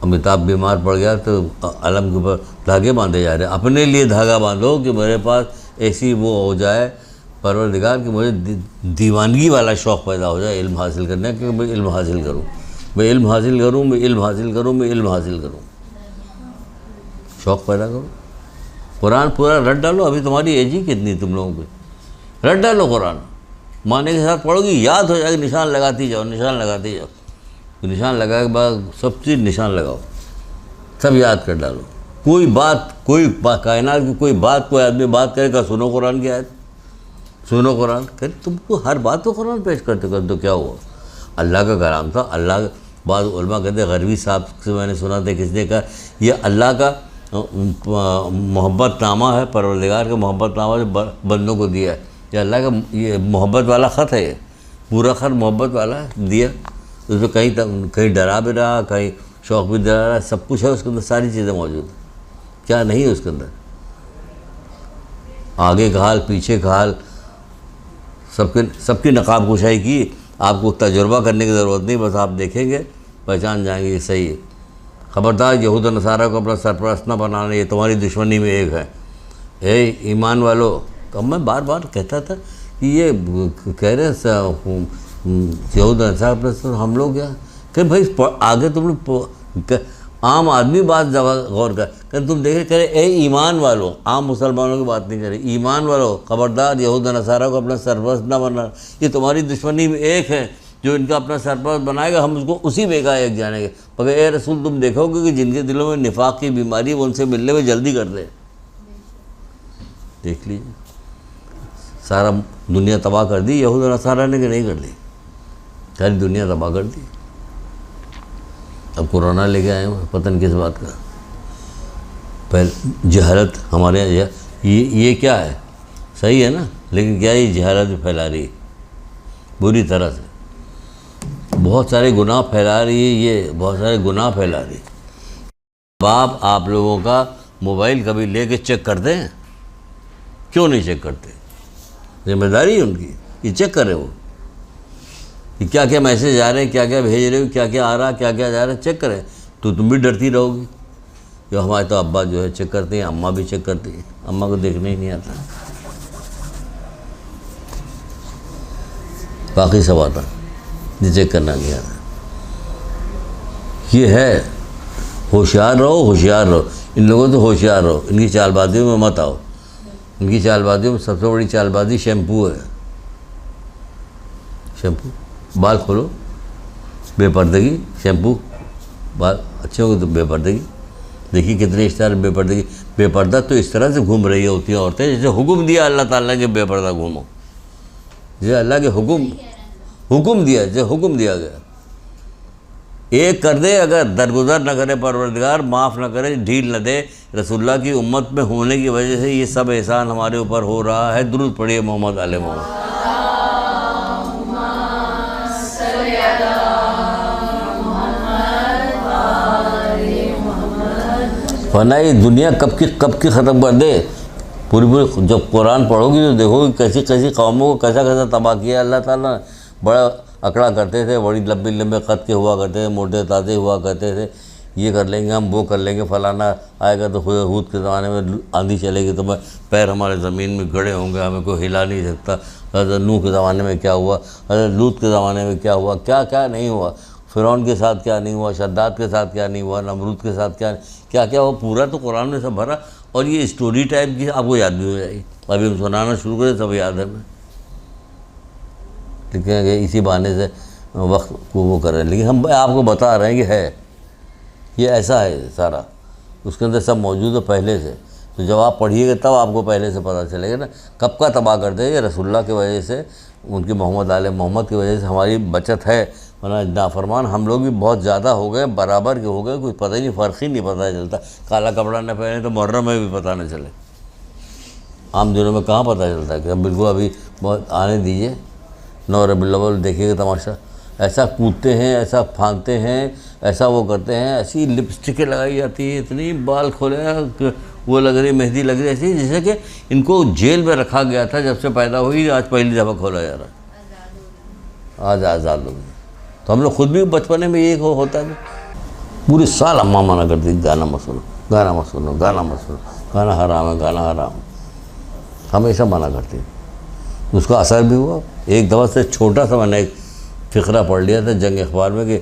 अमिताभ बीमार पड़ गया तो अलम के ऊपर धागे बांधे जा रहे हैं, अपने लिए धागा बांधो कि मेरे पास ऐसी वो हो जाए परवरदिगार कि मुझे दीवानगी वाला शौक़ पैदा हो जाए इल्म हासिल करने का, कि मैं इल्म हासिल करूँ, मैं इल्म हासिल करूँ, मैं इल्म हासिल करूँ, मैं इल्म हासिल करूँ, शौक़ पैदा करो। कुरान पूरा रट डालो। अभी तुम्हारी एज ही कितनी तुम लोगों की, रट डालो कुरान, माने के साथ पढ़ोगी, याद हो जाएगी। निशान लगाती जाओ, निशान लगाती जाओ, निशान लगा के बाद सब चीज़ निशान लगाओ, सब याद कर डालो। कोई बात, कायनात की कोई बात, कोई आदमी बात करेगा, सुनो कुरान की आयत, सुनो कुरान। कह तुमको हर बात तो कुरान पेश करते कर, तो क्या हुआ? अल्लाह का कलाम था। अल्लाह, बाद उलमा कहते गरवी साहब से मैंने सुना था, किसने कहा ये अल्लाह का मोहब्बत नामा है, परवरदिगार का मोहब्बत नामा जो बंदों को दिया है, ये अल्लाह का ये मोहब्बत वाला ख़त है, ये पूरा ख़त मोहब्बत वाला दिया। उसमें कहीं डरा भी रहा, कहीं शौक़ भी दिला रहा, सब कुछ है उसके अंदर, सारी चीज़ें मौजूद हैं। क्या नहीं है उसके अंदर? आगे का हाल, पीछे का हाल, सबकी नकाब कुशाई की। आपको तजुर्बा करने की ज़रूरत नहीं, बस आप देखेंगे पहचान जाएंगे कि सही है। ख़बरदार यहूद और नसारा को अपना सरपरस्त न बनाना, ये तुम्हारी दुश्मनी में एक है। ईमान वालों, तो मैं बार बार कहता था कि ये कह रहे यहूद और नसारा अपना, हम लोग क्या कह भाई आगे तुम लोग आम आदमी बात गौर कर तुम देखे करे ए ईमान वालों, आम मुसलमानों की बात नहीं करे, ईमान वालों ख़बरदार यहूद और नसारा को अपना सरपरस्त न बनाना, ये तुम्हारी दुश्मनी में एक है। जो इनका अपना सरपरस्त बनाएगा हम उसको उसी बेगा एक जानेंगे। मगर ए रसूल तुम देखोगे कि जिनके दिलों में निफाक की बीमारी वो उनसे मिलने में जल्दी कर दे। देख लीजिए, सारा दुनिया तबाह कर दी यहूद और नसारा ने कि नहीं कर दी? सारी दुनिया तबाह कर दी। अब कोरोना लेके आए हैं, पता नहीं किस बात का। पहले जहालत हमारे यहाँ, ये क्या है? सही है ना, लेकिन क्या ये जहालत भी फैला रही है बुरी तरह से, बहुत सारे गुनाह फैला रही है, ये बहुत सारे गुनाह फैला रही है। बाप आप लोगों का मोबाइल कभी लेके चेक करते हैं? क्यों नहीं चेक करते? जिम्मेदारी है उनकी, ये चेक करें वो कि क्या क्या मैसेज आ रहे हैं, क्या क्या भेज रहे हो, क्या क्या आ रहा, क्या क्या जा रहा है, चेक करें। तो तुम भी डरती रहोगी। जो हमारे तो अब्बा जो है चेक करते हैं, अम्मा भी चेक करती है, अम्मा को देखने ही नहीं आता, बाकी सब आता, जो चेक करना नहीं आता। ये है, होशियार रहो, होशियार रहो। इन लोगों से होशियार रहो, इनकी चालबाजियों में मत आओ। इनकी चालबाजियों में सबसे बड़ी चालबाजी शैम्पू है। शैम्पू, बाल खोलो, बेपर्दगी, शैम्पू, बाल अच्छे होंगे तो बेपर्दगी। देखिए कितने स्टार बेपर्दगी। बेपर्दा तो इस तरह से घूम रही होती हैं औरतें जैसे हुक्म दिया अल्लाह ताला के बेपर्दा घूमो, जैसे अल्लाह के हुक्म दिया, जैसे हुक्म दिया गया। एक कर दे, अगर दरगुजर न करे परवरदिगार, माफ़ न करे, ढील न दे। रसूलुल्लाह की उम्मत में होने की वजह से ये सब एहसान हमारे ऊपर हो रहा है। दुरूद पढ़िए मोहम्मद आले मोहम्मद। वरना ये दुनिया कब की ख़त्म कर दे। पूरी जब कुरान पढ़ोगी तो देखोगे कैसी कैसी कौमों को कैसा कैसा तबाह किया अल्लाह ताला। बड़ा अकड़ा करते थे, बड़ी लंबे लंबे ख़त के हुआ करते थे, मोटे ताज़े हुआ करते थे, ये कर लेंगे हम, वो कर लेंगे, फलाना आएगा तो हूद के ज़माने में आंधी चलेगी तो पैर हमारे ज़मीन में गड़े होंगे, हमें कोई हिला नहीं सकता। हज़रत नूह के ज़माने में क्या हुआ, हज़रत लूत के ज़माने में क्या हुआ, क्या क्या नहीं हुआ, फ़िरौन के साथ क्या नहीं हुआ, शद्दाद के साथ क्या नहीं हुआ, नमरूद के साथ क्या क्या हुआ, पूरा तो कुरान में सब भरा। और ये स्टोरी टाइप की आपको याद भी हो जाएगी। अभी हम सुनाना शुरू करें सब याद है हमें, लिखेंगे इसी बहाने से वक्त को वो कर रहे हैं। लेकिन हम आपको बता रहे हैं कि है, ये ऐसा है सारा, उसके अंदर सब मौजूद है पहले से। तो जब आप पढ़िएगा तब आपको पहले से पता चलेगा ना कब का तबाह करते हैं। ये रसूलुल्लाह की वजह से, उनकी मोहम्मद आले मोहम्मद की वजह से हमारी बचत है। वरना नाफरमान हम लोग भी बहुत ज़्यादा हो गए, बराबर के हो गए, कुछ पता ही नहीं, फ़र्क ही नहीं पता चलता। काला कपड़ा न पहने तो मुहर्रम में भी पता न चले, आम दिनों में कहाँ पता चलता है कि अब बिल्कुल अभी बहुत आने दीजिए। 9 रबीउल अव्वल देखिएगा तमाशा, ऐसा कूदते हैं, ऐसा फांदते हैं, ऐसा वो करते हैं, ऐसी लिपस्टिकें लगाई जाती है, इतनी बाल खोले वो लग रही, मेहंदी लग रही, ऐसी जैसे कि इनको जेल में रखा गया था जब से पैदा हुई, आज पहली दफ़ा खोला जा रहा है, आज आज़ाद हो गए। तो हम लोग खुद भी बचपने में ये होता है। पूरे साल अम्मा मना करती थी गाना मत सुनो, गाना मत सुनो, गाना मत सुनो, गाना हराम है, गाना हराम, हमेशा मना करती थी। उसका असर भी हुआ। एक दफ़ा से छोटा सा मैंने एक फ़िक्रा पढ़ लिया था जंग अखबार में कि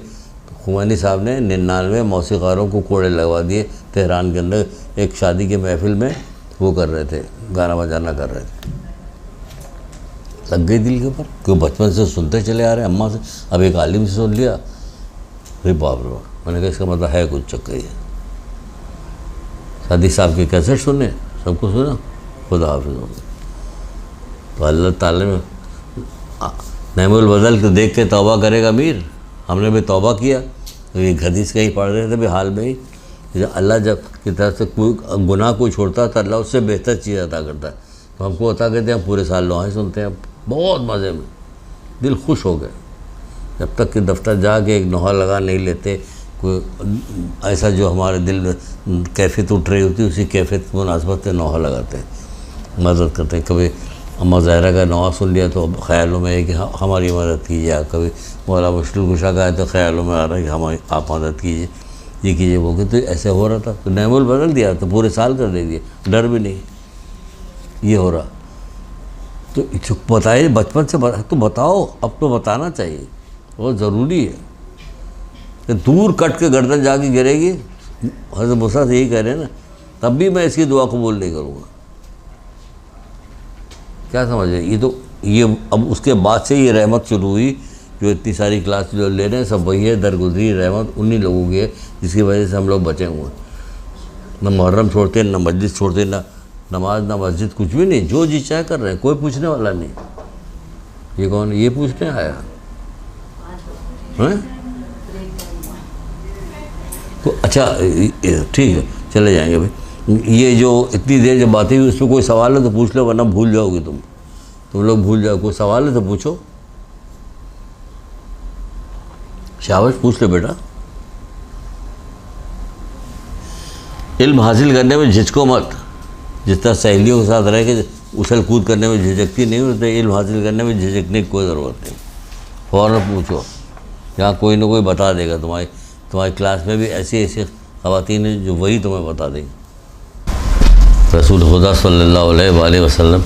खुमैनी साहब ने 99 मौसीकारों को कोड़े लगवा दिए तेहरान के अंदर, एक शादी के महफिल में वो कर रहे थे, गाना बजाना कर रहे थे। लग गई दिल के ऊपर, क्यों बचपन से सुनते चले आ रहे हैं अम्मा से, अब एक आलिम से सुन लिया, अरे बाप रे बाप। मैंने कहा इसका मतलब है कुछ चक्कर है। सादी साहब के कैसेट सुने, सबको सुना, खुदा हाफिज़। तो अल्लाह ताला ने नेमुल बदल को देख के तौबा करेगा मीर, हमने भी तौबा किया। तो ये हदीस कहीं पढ़ रहे थे भी हाल में ही, अल्लाह जब की तरफ से कोई गुनाह कोई छोड़ता था अल्लाह उससे बेहतर चीज़ अता करता है। तो हमको अता करते हैं, हम पूरे साल दुआएं सुनते हैं, बहुत मज़े में, दिल खुश हो गए। जब तक कि दफ्तर जाके एक नोहा लगा नहीं लेते, कोई ऐसा जो हमारे दिल में कैफियत उठ रही होती है उसी कैफियत की मुनासबत से नोहा लगाते हैं, मदद करते हैं। कभी अम्मा ज़हरा का नोहा सुन लिया तो ख़्यालों में है कि हमारी मदद कीजिए, कभी मौला मुश्किल कुशा का है तो ख़्यालों में आ रहा है कि हमारी आप मदद कीजिए, ये कीजिए वो कीजिए। तो ऐसे हो रहा था, तो नैमुल बदल दिया तो पूरे साल कर दे दिए, डर भी नहीं, ये हो रहा। तो बताइए बचपन से तो बताओ, अब तो बताना चाहिए, बहुत ज़रूरी है कि दूर कट के गर्दन जाके गिरेगी। हज़रत मूसा से यही कह रहे हैं ना, तब भी मैं इसकी दुआ कबूल नहीं करूँगा। क्या समझे, ये अब उसके बाद से ये रहमत शुरू हुई, जो इतनी सारी क्लास जो ले रहे हैं सब वही है, दरगुजरी रहमत उन्हीं लोगों की है जिसकी वजह से हम लोग बचे हुए हैं। न मुहर्रम छोड़ते, न मस्जिद छोड़ते, न नमाज, न मस्जिद, कुछ भी नहीं, जो जी चाहे कर रहे हैं, कोई पूछने वाला नहीं। ये कौन, ये पूछने आया हैं? तो अच्छा ठीक है, चले जाएंगे भाई। ये जो इतनी देर जब बातें हुई उसमें कोई सवाल है तो पूछ लो, वरना भूल जाओगे तुम लोग भूल जाओ। कोई सवाल है तो पूछो, शाबाश पूछ लो बेटा। इल्म हासिल करने में झिझको मत, जितना सहेलियों के साथ रह के उछल कूद करने में झिझकती नहीं होती, इल्म हासिल करने में झिझकने की कोई ज़रूरत नहीं। फ़ौरन पूछो, यहाँ कोई ना कोई बता देगा। तुम्हारी क्लास में भी ऐसी ऐसी ख़वातीन हैं जो वही तुम्हें बता देंगी। रसूल खुदा सल्लल्लाहु अलैहि वसल्लम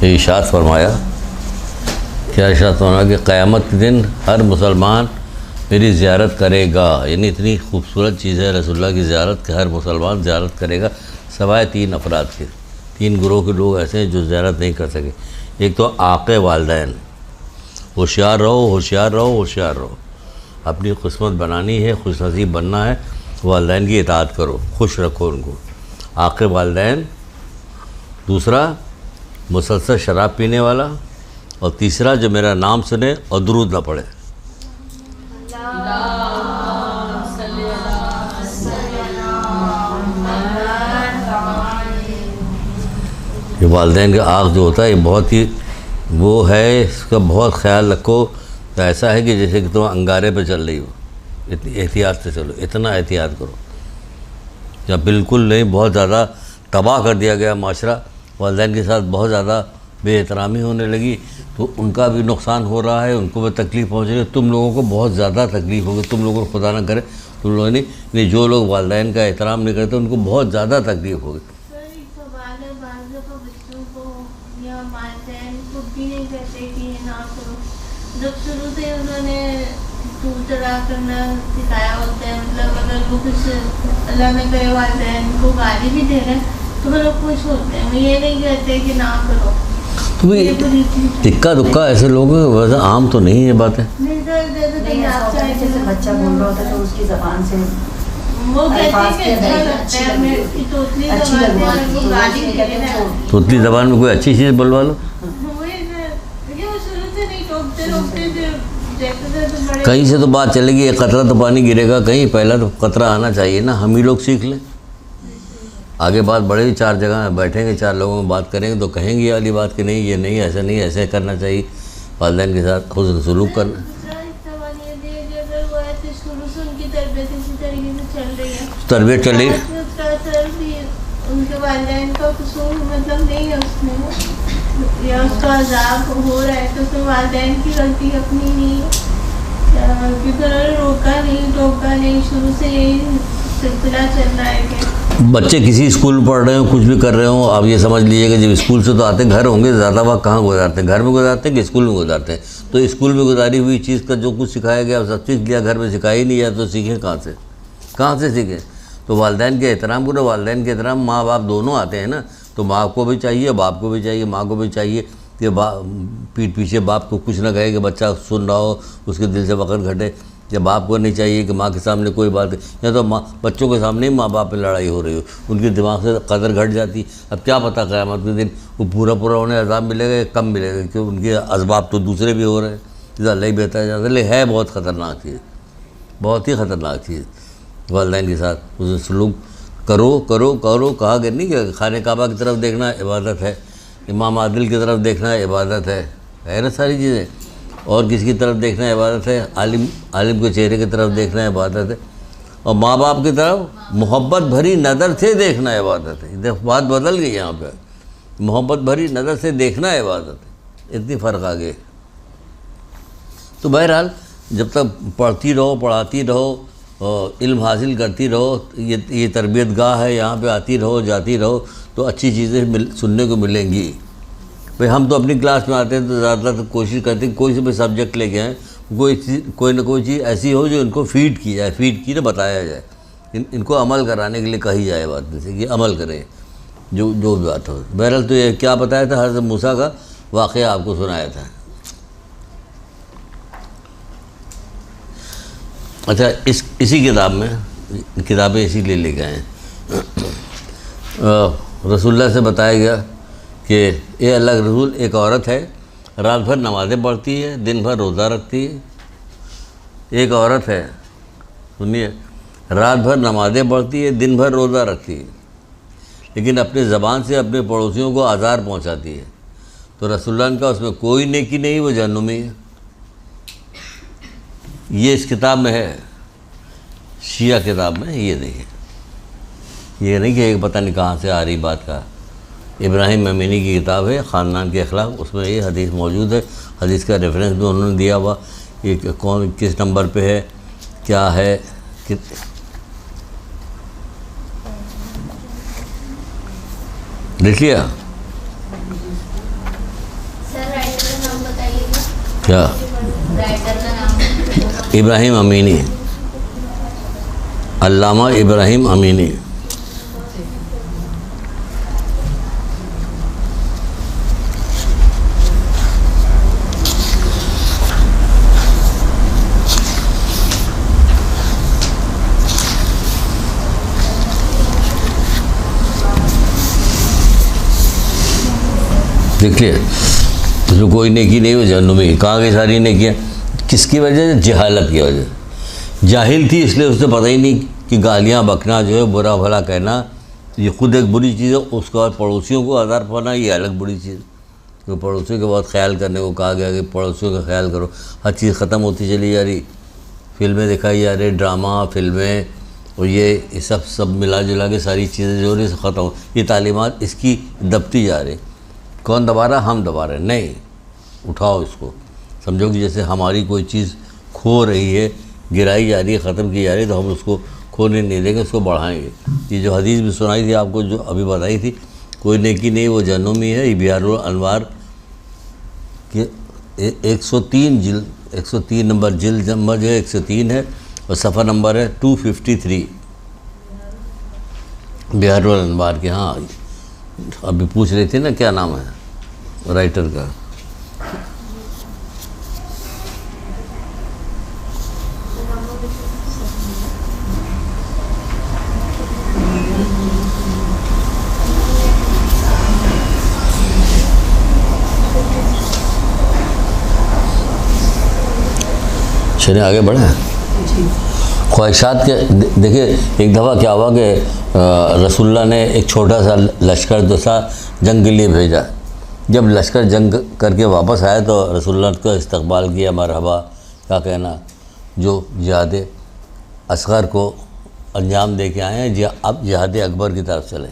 ने इरशाद फरमाया, क्या इरशाद फरमाया कि क़यामत के दिन हर मुसलमान मेरी ज़ियारत करेगा। यानी इतनी खूबसूरत चीज़ है रसूलुल्लाह की ज़ियारत कि हर मुसलमान ज़ियारत करेगा, सिवाय 3 अफराद के। 3 गिरोह के लोग ऐसे हैं जो ज़ियारत नहीं कर सके। एक तो आक़े वालिदैन, होशियार रहो होशियार रहो होशियार रहो, अपनी किस्मत बनानी है, खुश नसीब बनना है, वालिदैन की इताअत करो, खुश रखो उनको, आक़े वालिदैन। दूसरा मुसलसल शराब पीने वाला, और तीसरा जो मेरा नाम सुने और दुरूद ना पढ़े। ये वालिदैन का आँख जो होता है ये बहुत ही वो है, इसका बहुत ख्याल रखो। तो ऐसा है कि जैसे कि तुम अंगारे पे चल रही हो, इतनी एहतियात से चलो, इतना एहतियात करो। जब बिल्कुल नहीं, बहुत ज़्यादा तबाह कर दिया गया माशरा, वालिदैन के साथ बहुत ज़्यादा बेएहतरामी होने लगी, तो उनका भी नुकसान हो रहा है, उनको भी तकलीफ़ पहुँच रही है, तुम लोगों को बहुत ज़्यादा तकलीफ़ होगी। तुम लोगों को खुदा ना करे, तुम लोगों ने जो लोग वालिदैन का एहतराम नहीं करते उनको बहुत ज़्यादा तकलीफ़ होगी। जब शुरू से उन्होंने दूर दराज करना सिखाया होता है, मतलब अगर वो कुछ अल्लाह ने करे वालिदैन को गाली भी दे रहे हैं तो वो लोग खुश होते हैं, ये नहीं कहते कि ना करो। तुम्हें इक्का दुक्का ऐसे लोग हैं, वैसे आम तो नहीं है बातें। जैसे बच्चा बोल रहा होता है तो उसकी ज़बान से वो कहते हैं कि अच्छा लगता है, तोतली ज़बान में कोई अच्छी चीज़ बुलवा लो। कहीं से तो बात चलेगी, एक कतरा तो पानी गिरेगा कहीं, पहला तो कतरा आना चाहिए ना, हम ही लोग सीख लें। आगे बात बढ़ेगी, 4 जगह बैठेंगे, 4 लोगों में बात करेंगे तो कहेंगे ये वाली बात कि नहीं, ये नहीं, ऐसा नहीं, ऐसे करना चाहिए, वालिदैन के साथ हुस्न सलूक करना। तरबियत चल रही है, उनके वालिदैन का कसूर मतलब नहीं है उसमें, या उसका अज़ाब हो रहा है तो फिर वालिदैन की गलती अपनी नहीं है, क्योंकि उन्होंने रोका नहीं टोका नहीं, शुरू से यही सिलसिला चल रहा है कि बच्चे किसी स्कूल में पढ़ रहे हो, कुछ भी कर रहे हो, आप ये समझ लीजिएगा जब स्कूल से तो आते घर होंगे, ज़्यादा वक्त कहाँ गुजारते हैं, घर में गुजारते हैं कि स्कूल में गुजारते हैं। तो स्कूल में गुजारी हुई चीज़ का जो कुछ सिखाया गया सब सीख लिया, घर में सिखाया ही नहीं जाए तो सीखें कहाँ से सीखें। तो वालिदैन के एहतराम करो, वालिदैन के एहतराम, माँ बाप दोनों आते हैं ना, तो माँ को भी चाहिए, बाप को भी चाहिए, माँ को भी चाहिए कि पीठ पीछे बाप को कुछ ना कहे कि बच्चा सुन रहा हो, उसके दिल से वक़्त घटे। या बाप को नहीं चाहिए कि माँ के सामने कोई बात, या तो माँ बच्चों के सामने ही माँ बाप में लड़ाई हो रही हो, उनके दिमाग से कदर घट जाती। अब क्या पता क़यामत के दिन वो पूरा उन्हें अज़ाब मिलेगा या कम मिलेगा, क्योंकि उनके असबाब तो दूसरे भी हो रहे हैं, अल्लाह ही बेहतर जाता है। है बहुत ख़तरनाक चीज़, बहुत ही ख़तरनाक चीज़। वालिदैन के साथ उसे सलूक करो करो करो, कहा गया नहीं कि खाने काबा की तरफ देखना इबादत है, इमाम आदिल की तरफ देखना इबादत है ना सारी चीज़ें। और किसी की तरफ देखना इबादत है, आलिम के चेहरे की तरफ देखना इबादत है, और माँ बाप की तरफ मोहब्बत भरी नज़र से देखना इबादत है। देखो बात बदल गई यहाँ पे, मोहब्बत भरी नज़र से देखना इबादत है, इतनी फ़र्क आ गई। तो बहरहाल जब तक पढ़ती रहो, पढ़ाती रहो, इल्म हासिल करती रहो, ये तरबियत गाह है, यहाँ पे आती रहो, जाती रहो, तो अच्छी चीज़ें सुनने को मिलेंगी। भाई हम तो अपनी क्लास में आते हैं तो ज़्यादातर कोशिश करते हैं कोई से भी सब्जेक्ट लेके आएँ, कोई ना कोई चीज़ ऐसी हो जो इनको फीड की जाए, फीड की ना बताया जाए, इनको अमल कराने के लिए कही जाए बात में से कि अमल करें जो भी बात हो। बहरहाल तो ये क्या बताया था, हज़रत मूसा का वाक़या आपको सुनाया था। अच्छा, इसी किताब में, किताबें इसीलिए लेके आए, रसूलुल्लाह से बताया गया कि ये अल्लाह के रसूल, एक औरत है रात भर नमाज़ें पढ़ती है, दिन भर रोज़ा रखती है। एक औरत है, सुनिए, रात भर नमाज़ें पढ़ती है, दिन भर रोज़ा रखती है, लेकिन अपने ज़बान से अपने पड़ोसियों को आज़ार पहुंचाती है। तो रसूलुल्लाह ने कहा उसमें कोई नेकी नहीं, वो जहन्नुमी है। ये इस किताब में है, शिया किताब में, ये देखिए, ये नहीं कि पता नहीं कहाँ से आ रही बात का, इब्राहिम अमीनी की किताब है ख़ानदान के अखलाक, उसमें ये हदीस मौजूद है। हदीस का रेफरेंस भी उन्होंने दिया हुआ, ये कौन किस नंबर पे है, क्या है, देख लिया सर राइटर का नाम बताइएगा। क्या? राइटर का नाम इब्राहिम अमीनी, अल्लामा इब्राहिम अमीनी। देखिए, उसमें कोई नेकी नहीं हो जहन्नुमी। कहाँ गई सारी नेकियाँ? किसकी वजह से? जहालत की वजह। जाहिल थी इसलिए उसने पता ही नहीं कि गालियाँ बकना जो है, बुरा भला कहना, ये खुद एक बुरी चीज़ है, उसके बाद पड़ोसियों को आज़ार पहुँचाना ये अलग बुरी चीज़। तो पड़ोसियों के बहुत ख्याल करने को कहा गया कि पड़ोसियों का ख्याल करो। हर चीज़ ख़त्म होती चली जा रही, फिल्में दिखाई जा रही, ड्रामा, फिल्में, और ये सब मिला जुला के सारी चीज़ें जो रही ख़त्म हो, ये तालीमात इसकी दबती जा रही। कौन दबा रहा? हम दबा रहे। नहीं, उठाओ इसको, समझो कि जैसे हमारी कोई चीज़ खो रही है, गिराई जा रही है, ख़त्म की जा रही है, तो हम उसको खोने नहीं देंगे, उसको बढ़ाएंगे। ये जो हदीस भी सुनाई थी आपको, जो अभी बताई थी, कोई नेकी नहीं वो जहन्नुमी है, ये बिहारुल अनवार के 103 नंबर जिल्द नंबर जो है 103 है, और सफ़ा नंबर है 253 बिहारुल अनवार के। हाँ, अभी पूछ रहे थे ना क्या नाम है राइटर का। चलिए आगे बढ़े। ख्वाहिशात के देखिए, एक दफ़ा क्या हुआ कि रसूलुल्लाह ने एक छोटा सा लश्कर जो था जंग के लिए भेजा। जब लश्कर जंग करके वापस आया तो रसूलुल्लाह को इस्तकबाल किया, मरहबा, क्या कहना, जो जिहाद असगर को अंजाम दे के आए हैं, अब जिहाद अकबर की तरफ चले।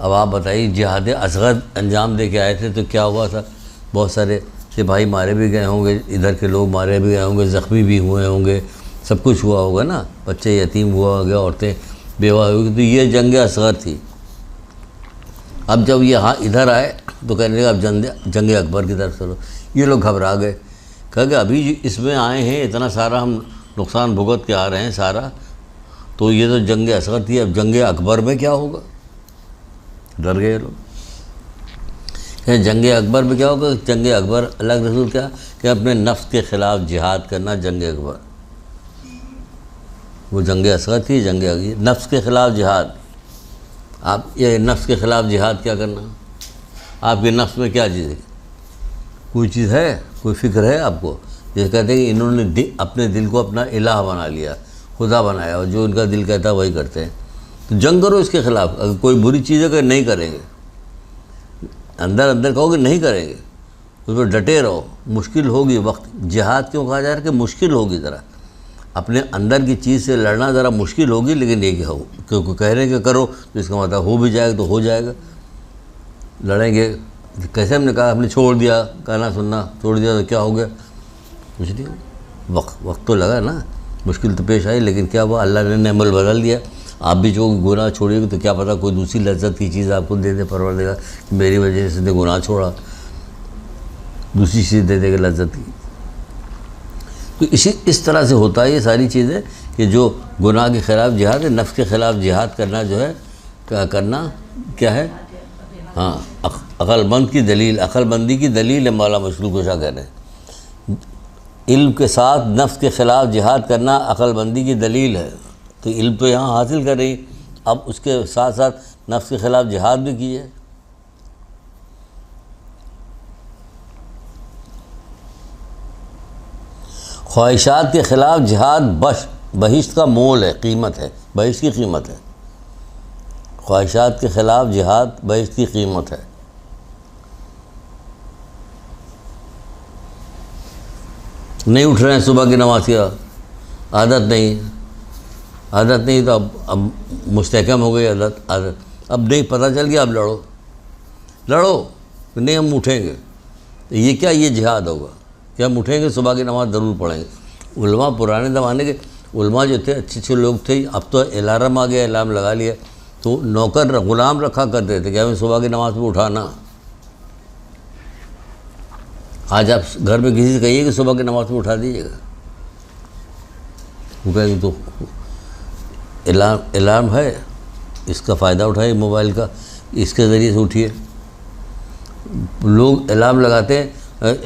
अब आप बताइए, जिहाद असगर अंजाम दे के आए थे तो क्या हुआ था? बहुत सारे सिपाही मारे भी गए होंगे, इधर के लोग मारे भी गए होंगे, ज़ख्मी भी हुए होंगे, सब कुछ हुआ होगा ना, बच्चे यतीम हुआ होगा, औरतें बेवा होगी। तो ये जंग असगर थी। अब जब यहाँ इधर आए तो कहने लगा अब जंग अकबर की तरफ चलो। ये लोग घबरा गए, कह गए अभी इसमें आए हैं, इतना सारा हम नुकसान भुगत के आ रहे हैं सारा, तो ये तो जंग असगर थी, अब जंग अकबर में क्या होगा? डर गए लोग। जंग अकबर में क्या होगा? जंग अकबर अल्लाह के रसूल क्या कि अपने नफ्स के ख़िलाफ़ जिहाद करना, जंग अकबर। वो जंग असगर थी, जंग नफ्स के ख़िलाफ़ जिहाद। आप ये नफ्स के ख़िलाफ़ जिहाद क्या करना? आपके नफ्स में क्या चीज़ है? कोई चीज़ है, कोई फ़िक्र है आपको? जैसे कहते हैं कि इन्होंने अपने दिल को अपना इलाह बना लिया, खुदा बनाया, और जो उनका दिल कहता है वही करते हैं। तो जंग करो इसके ख़िलाफ़। अगर कोई बुरी चीज़ है, अगर नहीं करेंगे, अंदर अंदर कहोगे नहीं करेंगे, उस पर डटे रहो, मुश्किल होगी वक्त, जिहाद क्यों कहा जा रहा है कि मुश्किल होगी, ज़रा अपने अंदर की चीज़ से लड़ना ज़रा मुश्किल होगी, लेकिन ये क्या हो, क्योंकि कह रहे हैं कि करो तो इसका मतलब हो भी जाएगा तो हो जाएगा। लड़ेंगे कैसे, हमने कहा हमने छोड़ दिया, कहना सुनना छोड़ दिया तो क्या हो गया, कुछ नहीं, वक्त तो लगा ना, मुश्किल तो पेश आई, लेकिन क्या हुआ, अल्लाह ने अमल बदल दिया। आप भी जो गुनाह छोड़िएगा तो क्या पता कोई दूसरी लज्जत की चीज़ आपको दे दे परवरदिगार कि मेरी वजह से गुनाह छोड़ा, दूसरी चीज़ दे देगा लज्जत की। तो इस तरह से होता है ये सारी चीज़ें कि जो गुनाह के ख़िलाफ़ जिहाद है, नफ्स के ख़िलाफ़ जिहाद करना जो है करना क्या है, हाँ अक़लमंद की दलील, अक़लमंदी की दलील है, मौला मशरूक़ कुशा कह रहे हैं। इल्म के साथ नफ्स के ख़िलाफ़ जिहाद करना अक़लमंदी की दलील है। तो इल्म तो यहाँ हासिल कर रही, अब उसके साथ साथ नफ्स के ख़िलाफ़ जिहाद भी कीजिए। ख्वाहिशात के ख़िलाफ़ जिहाद बहिश्त का मोल है, कीमत है, बहिश्त की कीमत है। ख्वाहिशात के ख़िलाफ़ जिहाद बहिश्त की कीमत है। नहीं उठ रहे हैं सुबह की नमाज की आदत नहीं तो अब मुस्तहकम हो गई आदत, अब नहीं पता चल गया, अब लड़ो नहीं हम उठेंगे, तो ये क्या, ये जिहाद होगा कि हम उठेंगे सुबह की नमाज़ ज़रूर पढ़ेंगे। उलमा पुराने ज़माने के उलमा जो थे अच्छे लोग थे, अब तो अलार्म आ गया, अलार्म लगा लिया, तो नौकर ग़ुलाम रखा करते थे कि हमें सुबह की नमाज़ में उठाना। आज आप घर में किसी से कहिए कि सुबह की नमाज़ में उठा दीजिएगा, वो कहेंगे तो अलार्म है, इसका फ़ायदा उठाइए मोबाइल का, इसके ज़रिए से उठिए। लोग अलार्म लगाते हैं,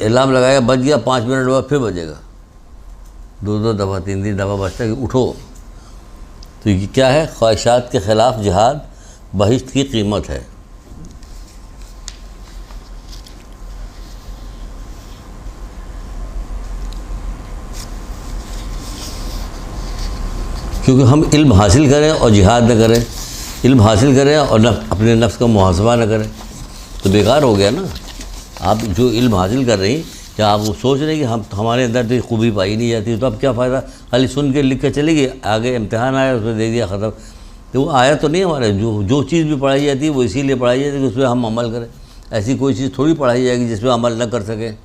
अलार्म लगाया बज गया, 5 मिनट बाद फिर बजेगा, 2 दफ़ा 3 दफ़ा बजता है कि उठो। तो ये क्या है, ख्वाहिशात के ख़िलाफ़ जिहाद बहिश्त की कीमत है। क्योंकि हम इल्म हासिल करें और जिहाद न करें, इल्म हासिल करें और अपने नफ्स का मुहासबा न करें तो बेकार हो गया ना। आप जो इल्म हासिल कर रही, क्या आप वो सोच रहे हैं कि हमारे अंदर तो खूबी पाई नहीं जाती, तो अब क्या फ़ायदा, खाली सुन के लिख के चली गई, आगे इम्तिहान आया उसमें दे दिया, ख़त्म। तो वो आया तो नहीं हमारे, जो चीज़ भी पढ़ाई जाती है वो इसीलिए पढ़ाई जाती है कि उस पर हम अमल करें। ऐसी कोई चीज़ थोड़ी पढ़ाई जाएगी जिस पर अमल न कर सकें।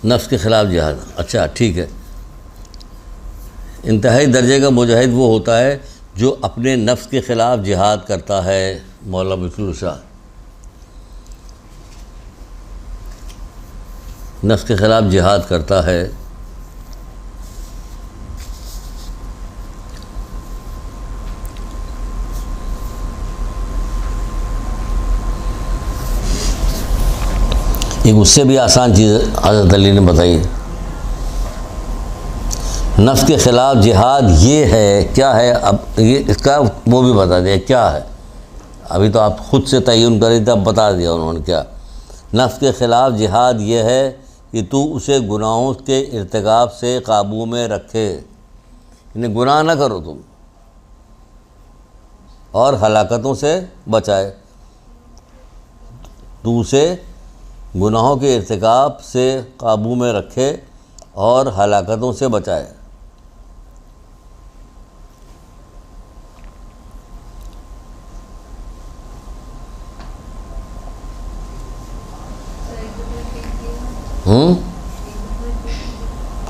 नफ्स के ख़िलाफ़ जिहाद, अच्छा ठीक है। इंतहाई दर्जे का मुजाहिद वो होता है जो अपने नफ्स के ख़िलाफ़ जिहाद करता है। मौला मशरूक़ शाह नफ्स के ख़िलाफ़ जिहाद करता है। एक उससे भी आसान चीज़ हज़रत अली ने बताई, नफ्स के ख़िलाफ़ जिहाद ये है, क्या है, अब ये इसका वो भी बता दिया क्या है। अभी तो आप ख़ुद से तयन करें तब बता दिया उन्होंने क्या। नफ्स के ख़िलाफ़ जिहाद ये है कि तू उसे गुनाहों के इर्तिकाब से काबू में रखे, यानी गुनाह ना करो तुम, और हलाकतों से बचाए। तू उसे गुनाहों के इर्तिकाब से काबू में रखे और हलाकतों से बचाए।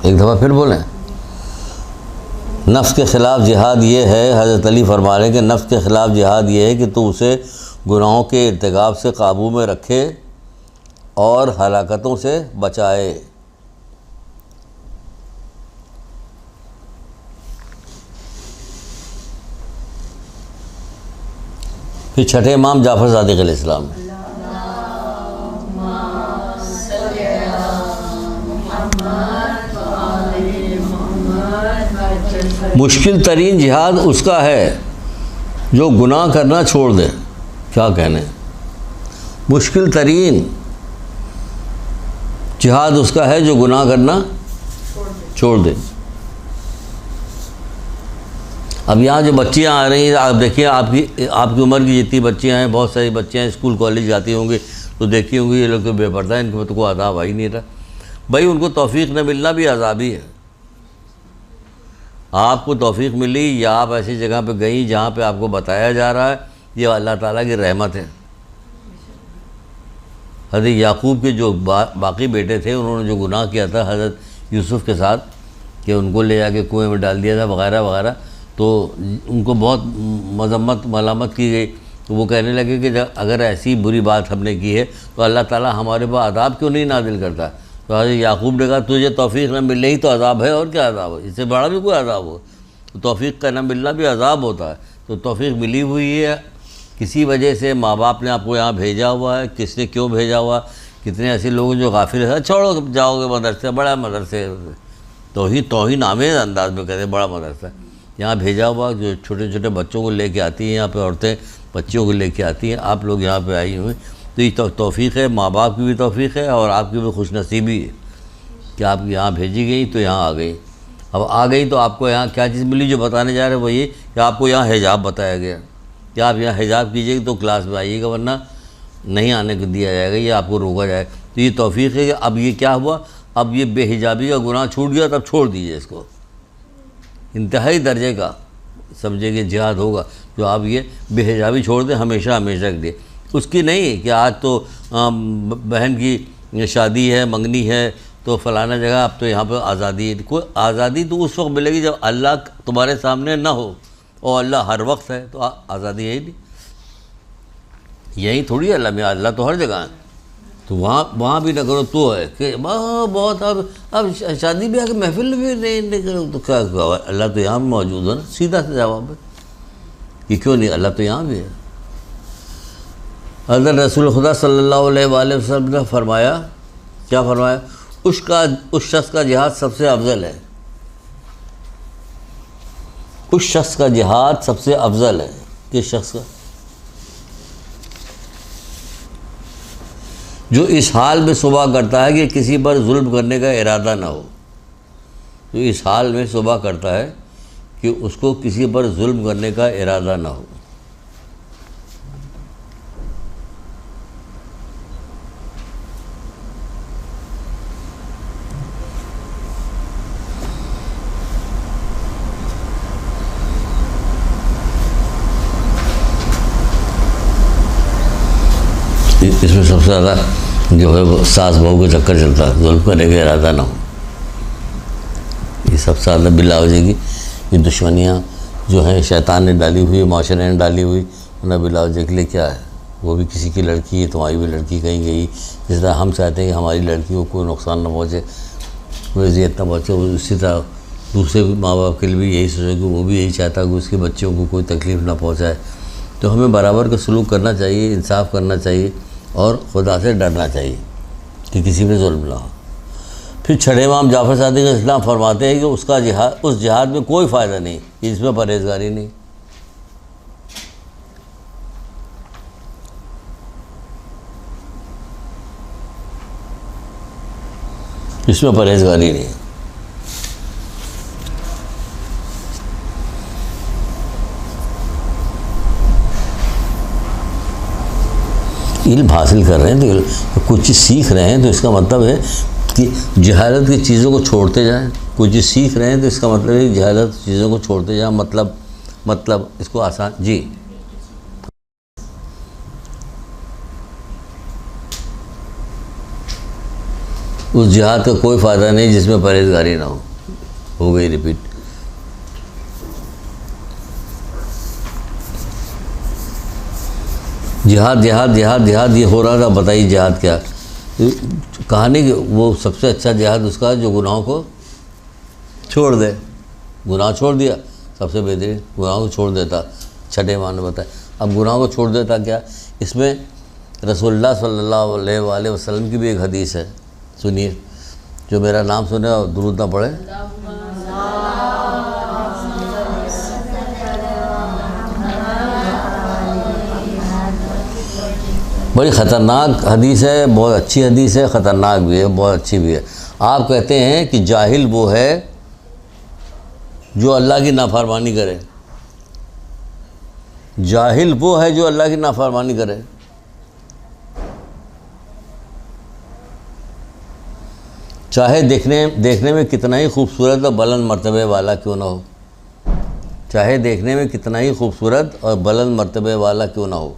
एक दफ़ा फिर बोलें। नफ्स के ख़िलाफ़ जिहाद ये है, हज़रत अली फरमा रहे हैं कि नफ्स के ख़िलाफ़ जिहाद ये है कि तू उसे गुनाहों के इर्तिकाब से काबू में रखे और हलाकतों से बचाए। फिर छठे इमाम जाफ़र सादिक़ अलैहिस्सलाम, मुश्किल तरीन जिहाद उसका है जो गुनाह करना छोड़ दे। क्या कहने, मुश्किल तरीन जिहाद उसका है जो गुनाह करना छोड़ दे। अब यहाँ जो बच्चियाँ आ रही हैं, आप देखिए आपकी उम्र की जितनी बच्चियाँ हैं, बहुत सारी बच्चियाँ स्कूल कॉलेज जाती होंगी, तो देखी होंगी ये लोग तो बेपर्दा, इनको तो कोई अदाब आ ही नहीं रहा। भाई उनको तौफीक न मिलना भी अजाब ही है। आपको तौफीक मिली या आप ऐसी जगह पे गई जहाँ पे आपको बताया जा रहा है, ये अल्लाह ताला की रहमत है। हज़रत याकूब के जो बाकी बेटे थे, उन्होंने जो गुनाह किया था हज़रत यूसुफ़ के साथ कि उनको ले जाके कुएं में डाल दिया था वगैरह वगैरह, तो उनको बहुत मजम्मत मलामत की गई। तो वो कहने लगे कि अगर ऐसी बुरी बात हमने की है तो अल्लाह ताला हमारे पर अदाब क्यों नहीं नाजिल करता। तो हज़रत याकूब ने कहा तुझे तौफीक न मिलने ही तो अजाब है, और क्या अजाब है, इससे बड़ा भी कोई अजाब हो। तो तौफीक का न मिलना भी अजाब होता है। तो तौफीक मिली हुई है, किसी वजह से माँ बाप ने आपको यहाँ भेजा हुआ है, किसने क्यों भेजा हुआ। कितने ऐसे लोग जो गाफिल है, छोड़ो जाओगे मदरसे, बड़ा मदरसे, तौहीन आमेज़ अंदाज में कहते हैं बड़ा मदरसा, यहाँ भेजा हुआ। जो छोटे छोटे बच्चों को लेके आती हैं यहाँ पे, औरतें बच्चों को लेके आती हैं, आप लोग यहाँ पे आई हुई, तो ये तौफीक है, माँ बाप की भी तौफीक है और आपकी भी खुशनसीबी है कि आप यहाँ भेजी गई तो यहाँ आ गई। अब आ गई तो आपको यहाँ क्या चीज़ मिली जो बताने जा रहे हैं, वो ये कि आपको यहाँ हिजाब बताया गया कि आप यहाँ हिजाब कीजिएगा तो क्लास में आइएगा, वरना नहीं आने को दिया जाएगा, ये आपको रोका जाएगा। तो ये तौफीक है कि अब ये क्या हुआ, अब ये बेहिजाबी का गुनाह छूट गया, तब छोड़ दीजिए इसको। इंतहाई दर्जे का समझे कि जिहाद होगा जो आप ये बेहिजाबी छोड़ दें हमेशा हमेशा के लिए। उसकी नहीं कि आज तो बहन की शादी है, मंगनी है, तो फ़लाना जगह अब तो यहाँ पर आज़ादी है। कोई आज़ादी तो उस वक्त मिलेगी जब अल्लाह तुम्हारे सामने ना हो, और अल्लाह हर वक्त है, तो आज़ादी है ही नहीं। यही थोड़ी अल्लाह में, अल्लाह तो हर जगह है। तो वहाँ भी ना करो तो है कि बहुत अब शादी ब्याह की महफिल भी नहीं करो तो क्या हुआ, अल्लाह तो यहाँ मौजूद है ना। सीधा सा जवाब है कि क्यों नहीं, अल्लाह तो यहाँ भी है। हज़रत रसूल खुदा सल्लल्लाहु अलैहि वसल्लम ने फरमाया, क्या फरमाया, उस शख्स का जिहाद सबसे अफजल है, उस शख्स का जिहाद सबसे अफजल है। किस शख्स का, जो इस हाल में सुबह करता है कि किसी पर जुल्म करने का इरादा ना हो। जो इस हाल में सुबह करता है कि उसको किसी पर जुल्म करने का इरादा ना हो। इसमें सबसे ज़्यादा जो है वो सास बहू का चक्कर चलता है, जुल्म करने का इरादा ना हो। ये सबसे ज़्यादा बिला हो जाएगी। ये दुश्मनियाँ जो हैं शैतान ने डाली हुई, माशरे ने डाली हुई, ना बिला हो जाए के लिए क्या है। वो भी किसी की लड़की है, तुम्हारी भी लड़की कहीं गई, जिस तरह हम चाहते हैं कि हमारी लड़की को कोई नुकसान ना पहुँचे, कोई अजियत ना पहुँचे, उसी तरह दूसरे माँ बाप के लिए भी यही सोचे कि वो भी यही चाहता है कि उसके बच्चों को कोई तकलीफ़ ना पहुँचाए। तो हमें बराबर का सलूक करना चाहिए, इंसाफ करना चाहिए और खुदा से डरना चाहिए कि किसी पे जुल्म ना हो। फिर छठे इमाम जाफ़र सादिक़ अलैहिस्सलाम फरमाते हैं कि उसका जिहाद, उस जिहाद में कोई फ़ायदा नहीं, इसमें परहेज़गारी नहीं। इसमें परहेज़गारी नहीं। इल्म हासिल कर रहे हैं तो कुछ चीज़ सीख रहे हैं, तो इसका मतलब है कि जहालत की चीज़ों को छोड़ते जाएं। कुछ चीज़ सीख रहे हैं तो इसका मतलब है कि जहालत चीज़ों को छोड़ते जाएं। मतलब इसको आसान जी, उस जिहाद का कोई फ़ायदा नहीं जिसमें परहेज़गारी ना हो गई रिपीट। जिहाद जिहाद जिहाद जिहाद ये हो रहा था, बताइए जिहाद क्या कहानी। वो सबसे अच्छा जिहाद उसका जो गुनाहों को छोड़ दे, गुनाह छोड़ दिया, सबसे बेहतरीन गुनाहों को छोड़ देता। छठे इमाम ने बताया। अब गुनाहों को छोड़ देता क्या, इसमें रसूलुल्लाह सल्लल्लाहु अलैहि वसल्लम की भी एक हदीस है, सुनिए। जो मेरा नाम सुने और दुरूद ना पढ़े, बड़ी ख़तरनाक हदीस है, बहुत अच्छी हदीस है, ख़तरनाक भी है, बहुत अच्छी भी है। आप कहते हैं कि जाहिल वो है जो अल्लाह की नाफरमानी करे, जाहिल वो है जो अल्लाह की नाफरमानी करे। चाहे देखने में कितना ही खूबसूरत और बुलंद मर्तबे वाला क्यों ना हो, चाहे देखने में कितना ही खूबसूरत और बुलंद मर्तबे वाला क्यों ना हो।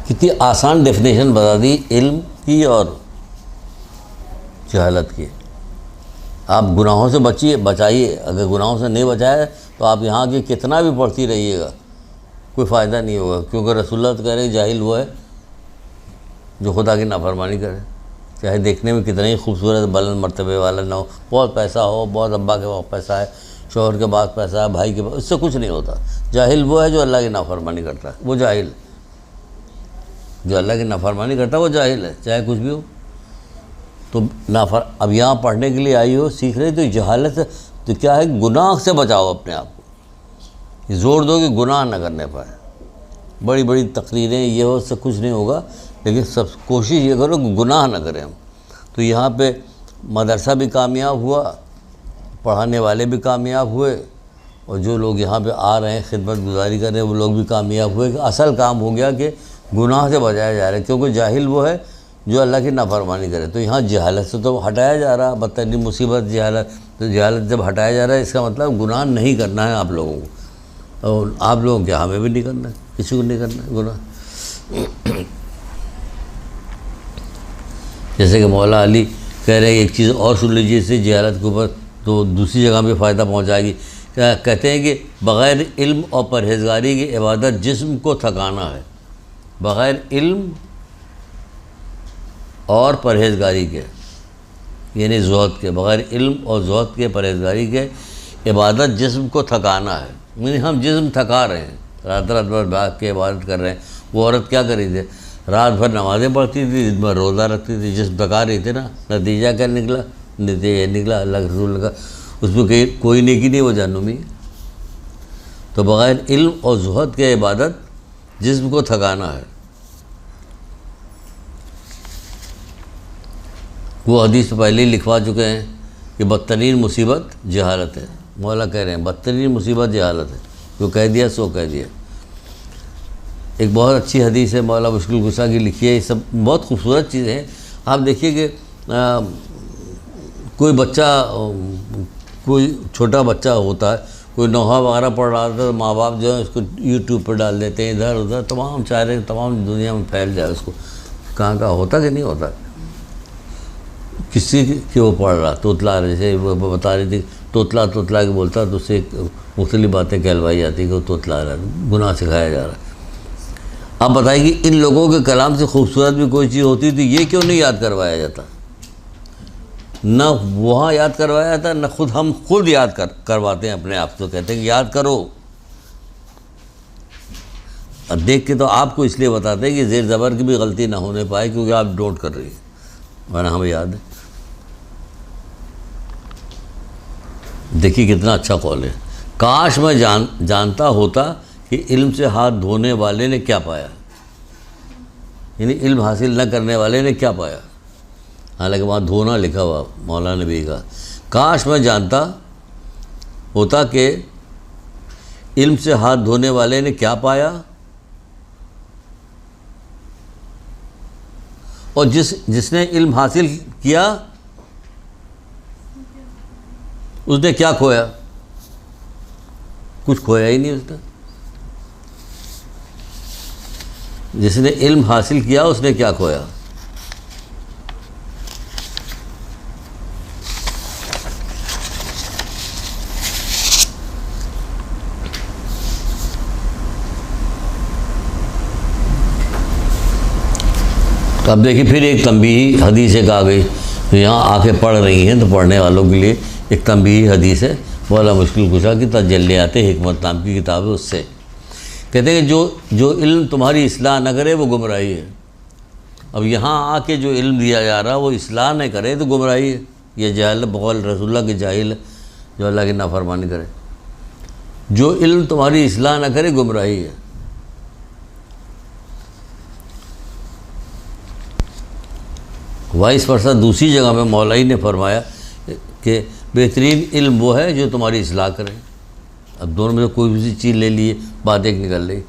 कितनी आसान डेफिनेशन बता दी इल्म की और जहालत की। आप गुनाहों से बचाइए, अगर गुनाहों से नहीं बचाए तो आप यहाँ के कितना भी पढ़ती रहिएगा कोई फ़ायदा नहीं होगा, क्योंकि रसूलुल्लाह तो कह रहे जाहिल वो है जो खुदा की नाफरमानी करे, चाहे देखने में कितना ही खूबसूरत बुलंद मर्तबे वाला ना हो, बहुत पैसा हो, बहुत अब्बा के पास पैसा है, शौहर के पास पैसा है, भाई के पास, इससे कुछ नहीं होता। जाहिल वो है जो अल्लाह की नाफरमानी करता है, वो जाहिल। जो अल्लाह की नाफरमानी करता है वो जाहिल है, चाहे कुछ भी हो। तो अब यहाँ पढ़ने के लिए आई हो, सीख रहे, तो जहालत तो क्या है, गुनाह से बचाओ अपने आप को, ज़ोर दो कि गुनाह न करने पाए। बड़ी बड़ी तकरीरें ये हो, उससे कुछ नहीं होगा, लेकिन सब कोशिश ये करो कि गुनाह न करें हम। तो यहाँ पे मदरसा भी कामयाब हुआ, पढ़ाने वाले भी कामयाब हुए, और जो लोग यहाँ पे आ रहे हैं खिदमत गुजारी कर रहे हैं वो लोग भी कामयाब हुए। कि असल काम हो गया कि गुनाह से बचाया जा रहा है, क्योंकि जाहिल वो है जो अल्लाह की नाफरमानी करे। तो यहाँ जहालत से तो हटाया जा रहा, बदतरीन मुसीबत जहालत। तो जहालत जब हटाया जा रहा है इसका मतलब गुनाह नहीं करना है आप लोगों को, और आप लोगों क्या, हमें भी नहीं करना है, किसी को नहीं करना है गुनाह। जैसे कि मौला अली कह रहे हैं, एक चीज़ और सुन लीजिए इससे जहालत के ऊपर, तो दूसरी जगह पे फ़ायदा पहुंचाएगी। क्या कहते हैं कि बग़ैर इल्म और परहेज़गारी की इबादत जिस्म को थकाना है। बग़ैर इल्म और परहेज़गारी के, यानी ज़ुहद के, बग़ैर इल्म और ज़ुहद के परहेज़गारी के इबादत जिस्म को थकाना है। यानी हम जिस्म थका रहे हैं, रात रात भर भाग के इबादत कर रहे हैं। वो औरत क्या कर रही थी, रात भर नमाज़ें पढ़ती थी, दिन भर रोज़ा रखती थी, जिस्म थका रही थी ना। नतीजा क्या निकला, नतीजा ये निकला अल्लाह के रसूल का उसमें कोई नेकी नहीं, वो जहन्नुमी। तो बग़ैर इल्म और ज़ुहद के इबादत जिस्म को थकाना है। वो हदीस पहले ही लिखवा चुके हैं कि बदतरीन मुसीबत जहालत है। मौला कह रहे हैं बदतरीन मुसीबत जहालत है, जो कह दिया सो कह दिया। एक बहुत अच्छी हदीस है मौला मुश्किल कुशा की लिखी है। ये सब बहुत खूबसूरत चीज़ें हैं। आप देखिए कि कोई बच्चा, कोई छोटा बच्चा होता है, कोई नौहा वगैरह पढ़ रहा था, तो माँ बाप जो है उसको यूट्यूब पर डाल देते हैं, इधर उधर तमाम चाह रहे तमाम दुनिया में फैल जाए उसको। कहाँ होता कि नहीं होता। किसी के वो पढ़ रहा, तोतला, जैसे वो बता रही थी, तोतला के बोलता तो उससे मुख्तलिफ बातें कहलवाई जाती कि वो तोतला रहा, गुनाह सिखाया जा रहा है। आप बताइए कि इन लोगों के कलाम से खूबसूरत भी कोई चीज़ होती तो ये क्यों नहीं याद करवाया जाता। न वहाँ याद करवाया जाता, न हम खुद याद करवाते हैं अपने आप को। कहते हैं कि याद करो, और देख के तो आपको इसलिए बताते हैं कि ज़ेर ज़बर की भी गलती ना होने पाए, क्योंकि आप नोट कर रही है, वरना हमें याद है। देखिए कितना अच्छा कौल है। काश मैं जानता होता कि इल्म से हाथ धोने वाले ने क्या पाया, यानी इल्म हासिल न करने वाले ने क्या पाया। हालांकि वहाँ धोना लिखा हुआ, मौलाना ने भी कहा काश मैं जानता होता कि इल्म से हाथ धोने वाले ने क्या पाया, और जिसने इल्म हासिल किया उसने क्या खोया। कुछ खोया ही नहीं उसने। जिसने इल्म हासिल किया उसने क्या खोया। अब देखिए फिर एक तंबीही हदीस एक आ गई, तो यहाँ आके पढ़ रही हैं, तो पढ़ने वालों के लिए एक तंबीही हदीस है मौला मुश्किल कुशा की तजल्लियात हिकमत नाम की किताब है। उससे कहते हैं कि जो इल्म तुम्हारी इस्लाह न करे वो गुमराही है। अब यहाँ आके जो इल्म दिया जा रहा है वो इस्लाह न करे तो गुमराही है। ये जाहिल बकौल रसूलुल्लाह के जाहिल है जो अल्लाह की नाफरमानी करे। जो इल्म तुम्हारी इस्लाह न करे गुमराही है। वाइस वर्सा दूसरी जगह में मौलाई ने फरमाया कि बेहतरीन इल्म वो है जो तुम्हारी इस्लाह करे। अब दोनों में से कोई भी चीज़ ले लिए, बात एक निकल रही।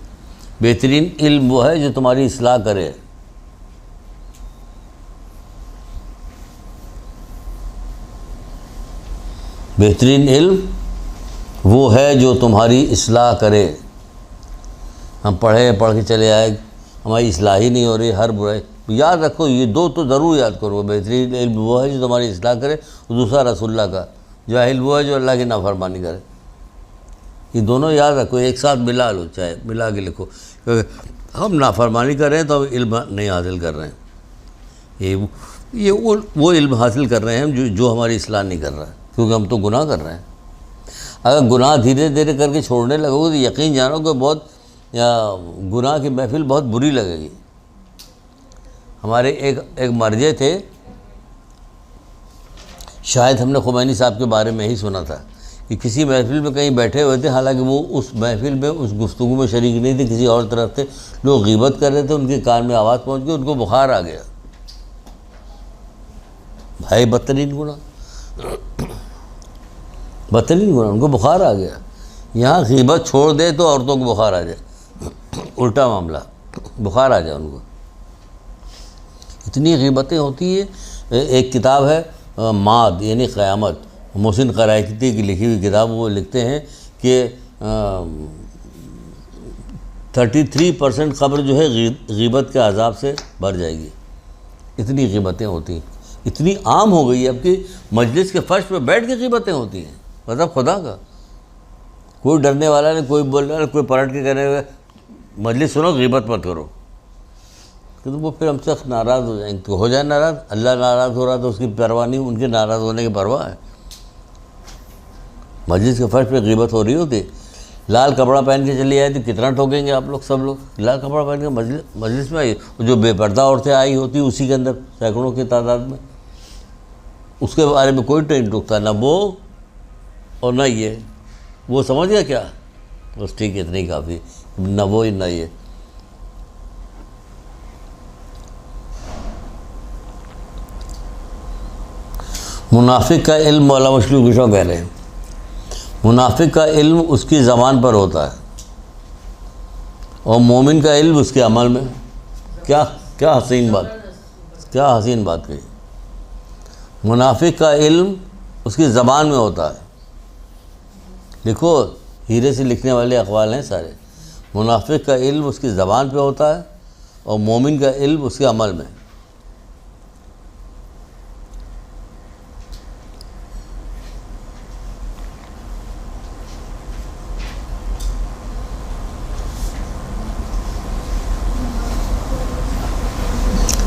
बेहतरीन इल्म वो है जो तुम्हारी इस्लाह करे। बेहतरीन इल्म वो है जो तुम्हारी इस्लाह करे। हम पढ़ के चले आए, हमारी इस्लाह ही नहीं हो रही, हर बुराई। याद रखो, ये दो तो ज़रूर याद करो। बेहतरीन इल्म वो है जो तुम्हारी इस्लाह करे, और दूसरा रसूलुल्लाह का। जाहिल वो है जो अल्लाह की नाफरमानी करे। ये दोनों याद रखो, एक साथ मिला लो, चाहे मिला के लिखो, क्योंकि हम नाफरमानी कर रहे हैं तो हम इल्म नहीं हासिल कर रहे हैं। ये वो इल्म हासिल कर रहे हैं जो हमारी इस्लाह नहीं कर रहा है, क्योंकि हम तो गुनाह कर रहे हैं। अगर गुनाह धीरे धीरे करके छोड़ने लगोगे तो यकीन जानो कि बहुत गुनाह की महफिल बहुत बुरी लगेगी। हमारे एक मर्जे थे, शायद हमने खुमैनी साहब के बारे में ही सुना था कि किसी महफिल में कहीं बैठे हुए थे, हालांकि वो उस महफिल में उस गुफ्तगू में शरीक नहीं थे, किसी और तरफ थे। लोग ग़ीबत कर रहे थे, उनके कान में आवाज़ पहुंच गई, उनको बुखार आ गया। भाई बदतरीन गुनाह, बदतरीन गुनाह, उनको बुखार आ गया। यहाँ ग़ीबत छोड़ दे तो औरतों को बुखार आ जाए, उल्टा मामला, बुखार आ जाए उनको। इतनी ग़ीबतें होती है। एक किताब है माद यानी क़यामत, मोहसिन क़रायती की लिखी हुई किताब। वो लिखते हैं कि 33% क़ब्र जो है ग़ीबत के अज़ाब से भर जाएगी। इतनी ग़ीबतें होती हैं, इतनी आम हो गई है अब कि मजलिस के फ़र्श पे बैठ के ग़ीबतें होती हैं। मतलब खुदा का कोई डरने वाला नहीं, कोई बोल रहा, कोई पलट के कहने हुए मजलिस सुनो, ग़ीबत मत करो, तो वो फिर हमसे नाराज़ हो जाएंगे। तो हो जाए नाराज़, अल्लाह नाराज़ हो रहा तो उसकी परवाह नहीं, उनके नाराज़ होने की परवाह है। मस्जिद के फर्श पे ग़ीबत हो रही होती, लाल कपड़ा पहन के चली आई तो कितना ठोकेंगे आप लोग, सब लोग लाल कपड़ा पहन के मजलिस में आई। जो बेपर्दा औरतें आई होती उसी के अंदर सैकड़ों की तादाद में, उसके बारे में कोई नहीं टूकता, ना वो और ना ये। वो समझ गया क्या, बस ठीक है, इतनी काफ़ी, ना वो ना ये। मुनाफिक का इल्म, मौला मशलूक कुशा कह रहे हैं, मुनाफिक का इल्म उसकी ज़बान पर होता है और मोमिन का इल्म उसके अमल में। क्या क्या हसीन बात, क्या हसीन बात कही। मुनाफिक का इल्म उसकी ज़बान में होता है। देखो, हीरे से लिखने वाले अक़वाल हैं सारे। मुनाफिक का इल्म उसकी ज़बान पे होता है और मोमिन का इल्म उसके अमल में।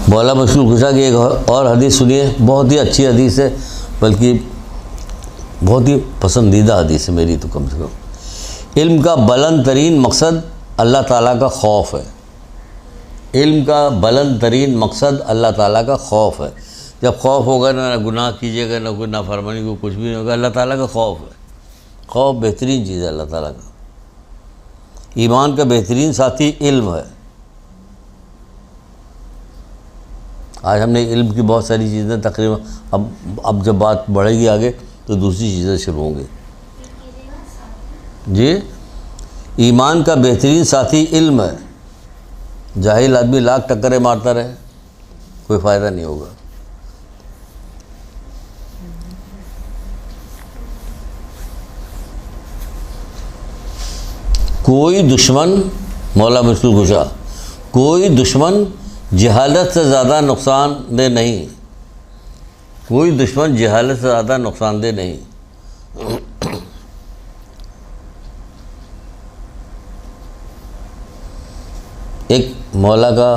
मौला मशलूक कुशा की एक और हदीस सुनिए, बहुत ही अच्छी हदीस है, बल्कि बहुत ही पसंदीदा हदीस है मेरी तो कम से कम। इल्म का बुलंद तरीन मकसद अल्लाह ताला का खौफ है। इल्म का बुलंद तरीन मकसद अल्लाह ताला का खौफ है। जब खौफ होगा ना गुनाह कीजिएगा, ना कोई नाफरमानी को कुछ भी नहीं होगा, अल्लाह ताला का खौफ है। खौफ बेहतरीन चीज़ है अल्लाह ताला का। ईमान का बेहतरीन साथी इल्म है। आज हमने इल्म की बहुत सारी चीज़ें तकरीबन, अब जब बात बढ़ेगी आगे तो दूसरी चीज़ें शुरू होंगी। जी, ईमान का बेहतरीन साथी इल्म है। जाहिल आदमी लाख टक्करें मारता रहे, कोई फ़ायदा नहीं होगा। कोई दुश्मन, मौला मशलूक कुशा, कोई दुश्मन जहालत से ज़्यादा नुकसानदेह नहीं। कोई दुश्मन जहालत से ज़्यादा नुकसानदेह नहीं। एक मौला का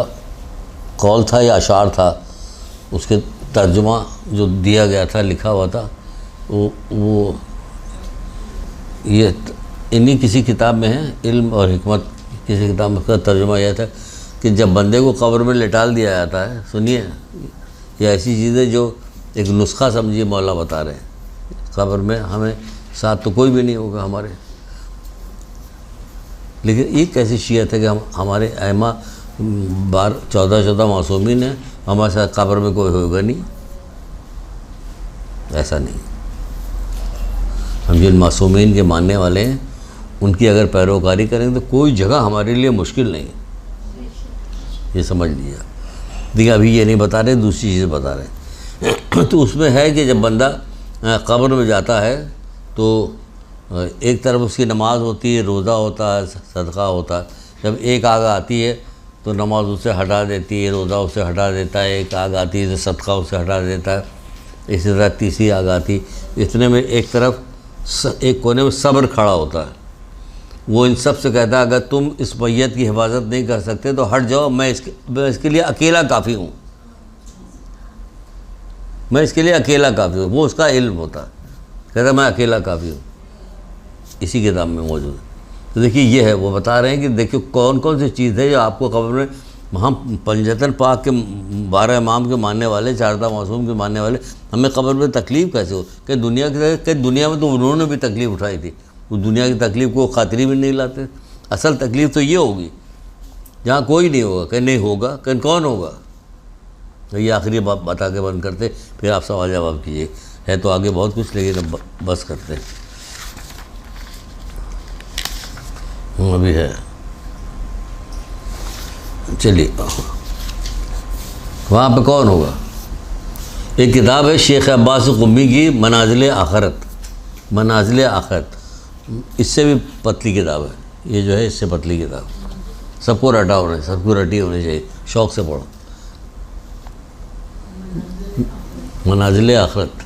कौल था या अशार था, उसके तर्जुमा जो दिया गया था, लिखा हुआ था, वो ये इन्हीं किसी किताब में है, इल्म और हिकमत किसी किताब में। उसका तर्जुमा यह था कि जब बंदे को कब्र में लिटाल दिया जाता है, सुनिए, ये ऐसी चीज़ें जो एक नुस्खा समझिए मौला बता रहे हैं। कब्र में हमें साथ तो कोई भी नहीं होगा हमारे, लेकिन एक ऐसी शियत है कि हम हमारे अहमा 14 मासूमीन हैं, हमारे साथ कब्र में कोई होगा नहीं, ऐसा नहीं। हम जिन मासूमीन के मानने वाले हैं उनकी अगर पैरोकारी करेंगे तो कोई जगह हमारे लिए मुश्किल नहीं है, ये समझ लिया। देखिए अभी ये नहीं बता रहे, दूसरी चीज़ बता रहे तो उसमें है कि जब बंदा कब्र में जाता है तो एक तरफ उसकी नमाज होती है, रोज़ा होता है, सदका होता है। जब एक आग आती है तो नमाज उसे हटा देती है, रोज़ा उसे हटा देता है, एक आग आती है तो सदका उसे हटा देता है, इसी तरह तीसरी आग आती। इतने में एक तरफ एक कोने में सब्र खड़ा होता है, वो इन सब से कहता है अगर तुम इस मैयत की हिफाजत नहीं कर सकते तो हट जाओ, मैं इसके लिए अकेला काफ़ी हूँ, मैं इसके लिए अकेला काफ़ी हूँ। वो उसका इल्म होता है, कहता मैं अकेला काफ़ी हूँ, इसी किताब में मौजूद है। तो देखिए ये है, वो बता रहे हैं कि देखिए कौन कौन सी चीज़ है जो आपको कब्र में, हम पंजतन पाक के 12 इमाम के मानने वाले, 4 मासूम के मानने वाले, हमें कब्र में तकलीफ़ कैसे हो? कि दुनिया में तो उन्होंने भी तकलीफ़ उठाई थी, उस दुनिया की तकलीफ़ को खातिरी में नहीं लाते। असल तकलीफ़ तो ये होगी जहाँ कोई नहीं होगा, कि नहीं होगा, कि कौन होगा। तो ये आखिरी बात बता के बंद करते, फिर आप सवाल जवाब कीजिए। है तो आगे बहुत कुछ, लेकिन अब बस करते हैं, अभी है। चलिए वहाँ पे कौन होगा? एक किताब है शेख अब्बास क़ुम्मी की, मनाजिल आखरत, मनाजिल आखरत। इससे भी पतली किताब है ये, जो है इससे पतली किताब, सबको रटा होना, सबको रटी होनी चाहिए, शौक़ से पढ़ो। मनाजिल आखरत,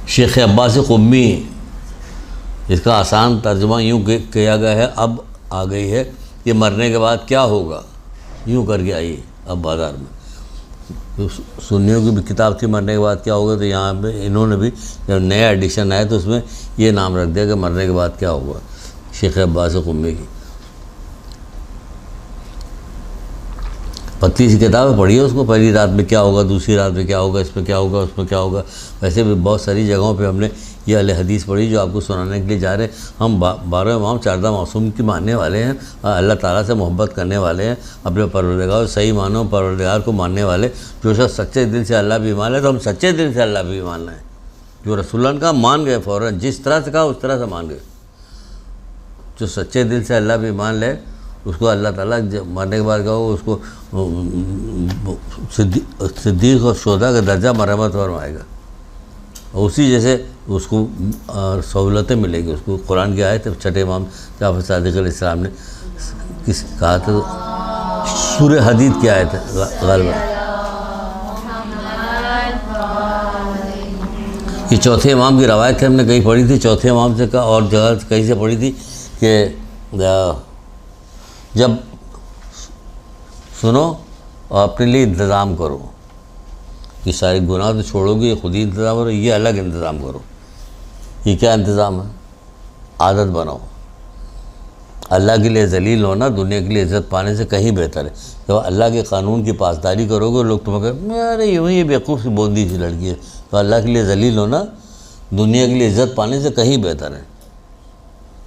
शेख अब्बास क़ुम्मी। इसका आसान तर्जुमा यूँ किया गया है, अब आ गई है कि मरने के बाद क्या होगा, यूँ करके आई अब बाज़ार में। तो सुन्नियों की भी किताब थी मरने के बाद क्या होगा, तो यहाँ पे इन्होंने भी जब नया एडिशन आया तो उसमें ये नाम रख दिया कि मरने के बाद क्या होगा, शेख अब्बास क़ुम्मी की। पतली सी किताब है, पढ़िए उसको। पहली रात में क्या होगा, दूसरी रात में क्या होगा, इसमें क्या होगा, उसमें क्या होगा। वैसे भी बहुत सारी जगहों पे हमने ये अहले हदीस पढ़ी जो आपको सुनाने के लिए जा रहे हैं। हम 12 इमाम 4 मासूम की मानने वाले हैं, अल्लाह ताला से मोहब्बत करने वाले हैं, अपने परवरदिगार सही मानो, परवरदिगार को मानने वाले। जो शख्स सच्चे दिल से अल्लाह भी मान ले, तो हम सच्चे दिल से अल्लाह भी मान लें। जो रसूलन का मान गए फ़ौरन, जिस तरह से कहा उस तरह से मान गए। जो सच्चे दिल से अल्लाह भी मान ले, उसको अल्लाह ताला मरने के बाद कहो उसको सिद्दीक़ और शोहदा का दर्जा मरहमत फरमाएगा, और उसी जैसे उसको सहूलतें मिलेगी उसको। कुरान की आयत है, 6 इमाम जाफ़र सादिक़ अलैहिस्सलाम ने किस कहा था, सूरह हदीद की आयत है ग़ालिबन। ये चौथे इमाम की रवायत है, हमने कहीं पढ़ी थी, चौथे इमाम से कहा और जगह कहीं से पढ़ी थी कि जब सुनो और अपने लिए इंतज़ाम करो, ये सारे गुनाह तो छोड़ोगे, ये खुद ही इंतज़ाम करो, ये अलग इंतज़ाम करो। ये क्या इंतज़ाम है? आदत बनाओ। अल्लाह के लिए ज़लील होना दुनिया के लिए इज़्ज़त पाने से कहीं बेहतर है। जब अल्लाह के कानून की पासदारी करोगे, लोग तुम्हें कहें अरे यूँ ये बेवकूफ़ सी बोंदी सी लड़की है, तो अल्लाह के लिए ज़लील होना दुनिया के लिए इज़्ज़त पाने से कहीं बेहतर है।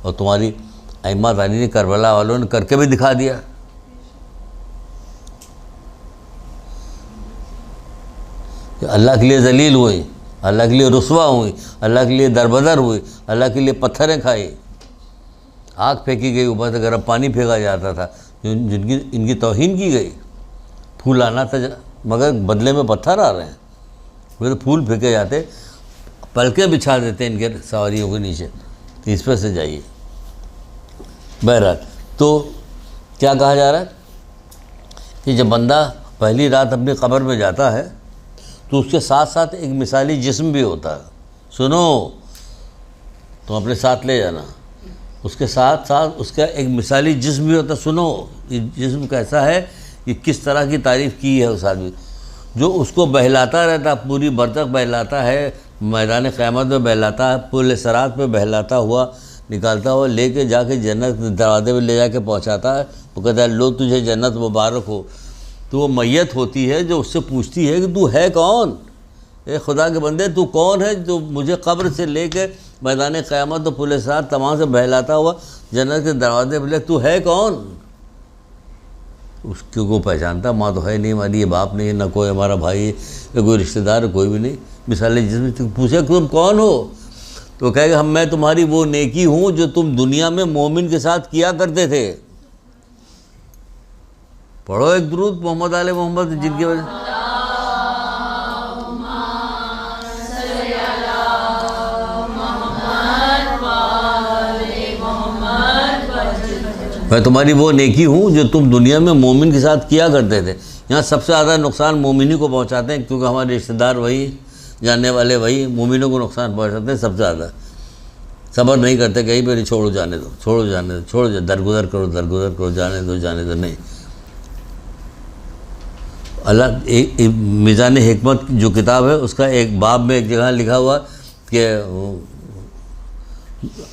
और तुम्हारी अइम्मा तानी ने, करबला वालों ने करके भी दिखा दिया। अल्लाह के लिए ज़लील हुई, अल्लाह के लिए रुसवा हुई, अल्लाह के लिए दरबदर हुई, अल्लाह के लिए पत्थरें खाई, आग फेंकी गई, ऊपर से गर्म पानी फेंका जाता था, जिनकी इनकी तौहीन की गई। फूल आना था मगर बदले में पत्थर आ रहे हैं। वे तो फूल फेंके जाते, पलके बिछा देते इनके सवारियों के नीचे, तो इस पर से जाइए। बहरहाल तो क्या कहा जा रहा है कि जब बंदा पहली रात अपनी कब्र में जाता है तो उसके साथ साथ एक मिसाली जिस्म भी होता है। सुनो तो अपने साथ ले जाना, उसके साथ साथ उसका एक मिसाली जिस्म भी होता है। सुनो ये जिस्म कैसा है, ये किस तरह की तारीफ़ की है उस आदमी, जो उसको बहलाता रहता, पूरी बरतक बहलाता है, मैदान क़यामत में बहलाता है, पुल सरात में बहलाता हुआ निकालता हुआ लेके जाके जन्नत दरवाजे पे ले जाके पहुंचाता है। वो कहता है लो तुझे जन्नत मुबारक हो। तो वो मैयत होती है जो उससे पूछती है कि तू है कौन, ए खुदा के बंदे तू कौन है जो मुझे कब्र से लेके मैदान क़यामत तो पुलिस साथ तमाम से बहलाता हुआ जन्नत के दरवाजे पर ले, तू है कौन? उसको को पहचानता, माँ तो है नहीं हमारी, ये बाप नहीं है, ना कोई हमारा भाई है, कोई रिश्तेदार है, कोई भी नहीं। मिसाल जिसमें पूछे तुम कौन हो, तो कहेगा हम मैं तुम्हारी वो नेकी हूँ जो तुम दुनिया में मोमिन के साथ किया करते थे। पढ़ो एक दुरूद मोहम्मद आले मोहम्मद, जिनकी वजह मैं तुम्हारी वो नेकी हूँ जो तुम दुनिया में मोमिन के साथ किया करते थे। यहाँ सबसे ज़्यादा नुकसान मोमिनी को पहुँचाते हैं, क्योंकि हमारे रिश्तेदार वही, जानने वाले वही, मोमिनों को नुकसान पहुँचाते हैं सबसे ज़्यादा। सब्र नहीं करते, कहीं पर छोड़ो जाने दो, छोड़ो जाने दो, छोड़ो दरगुजर करो, दरगुजर करो, जाने दो, जाने दो, नहीं। अल्लाह एक मीज़ान हिकमत जो किताब है उसका एक बाब में एक जगह लिखा हुआ कि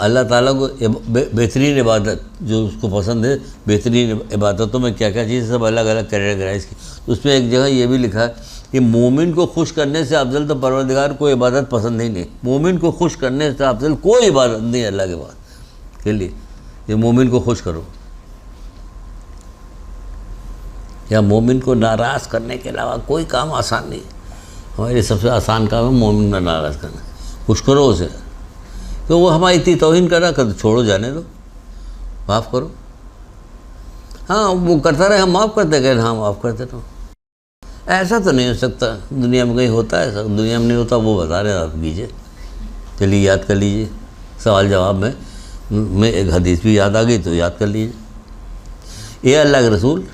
अल्लाह ताला को बेहतरीन इबादत जो उसको पसंद है, बेहतरीन इबादतों में क्या क्या चीज़ सब अलग अलग कैटेगराइज की। तो उसमें एक जगह ये भी लिखा है कि मोमिन को खुश करने से अफजल तो परवरदिगार को इबादत पसंद ही नहीं। मोमिन को खुश करने से अफजल कोई इबादत नहीं अल्लाह के बाद के लिए। ये मोमिन को खुश करो, या मोमिन को नाराज़ करने के अलावा कोई काम आसान नहीं। हमारे सबसे आसान काम है मोमिन को नाराज़ करना। खुश करो उसे, तो वो हमारी इतनी तौहीन कर रहा कर, छोड़ो जाने दो, माफ़ करो। हाँ वो करता रहे, हम माफ़ करते गए, हाँ माफ़ करते रहो। ऐसा तो नहीं हो सकता, दुनिया में कहीं होता है ऐसा? दुनिया में नहीं होता, वो बता रहे हैं, आप लीजिए, चलिए याद कर लीजिए। सवाल जवाब में एक हदीस भी याद आ गई तो याद कर लीजिए। ये अल्लाह के रसूल,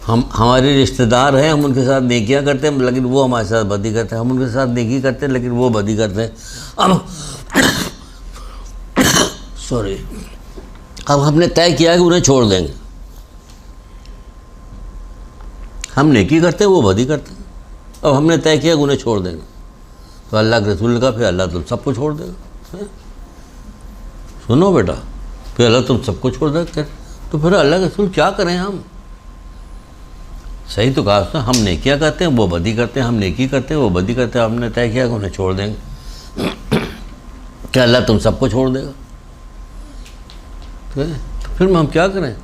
हम हमारे रिश्तेदार हैं, हम उनके साथ नेकियां करते हैं लेकिन वो हमारे साथ बदी करते हैं। हम उनके साथ नेकी करते हैं लेकिन वो बदी करते हैं। अब सॉरी, अब हमने तय किया है कि उन्हें छोड़ देंगे। हम नेकी करते हैं, वो बदी करते हैं। अब हमने तय किया कि उन्हें छोड़ देंगे, तो अल्लाह के रसूल का फिर अल्लाह तुम सबको छोड़ देगा। सुनो बेटा, फिर अल्लाह तुम सबको छोड़ देगा, तो फिर अल्लाह के रसूल क्या करें हम? सही तो कहा उसने, हम नेकियां करते हैं, वो बदी करते हैं, हम नेकी करते हैं, वो बदी करते हैं। हमने तय किया कि उन्हें छोड़ देंगे, क्या अल्लाह तुम सबको छोड़ देगा? तो फिर हम क्या करें?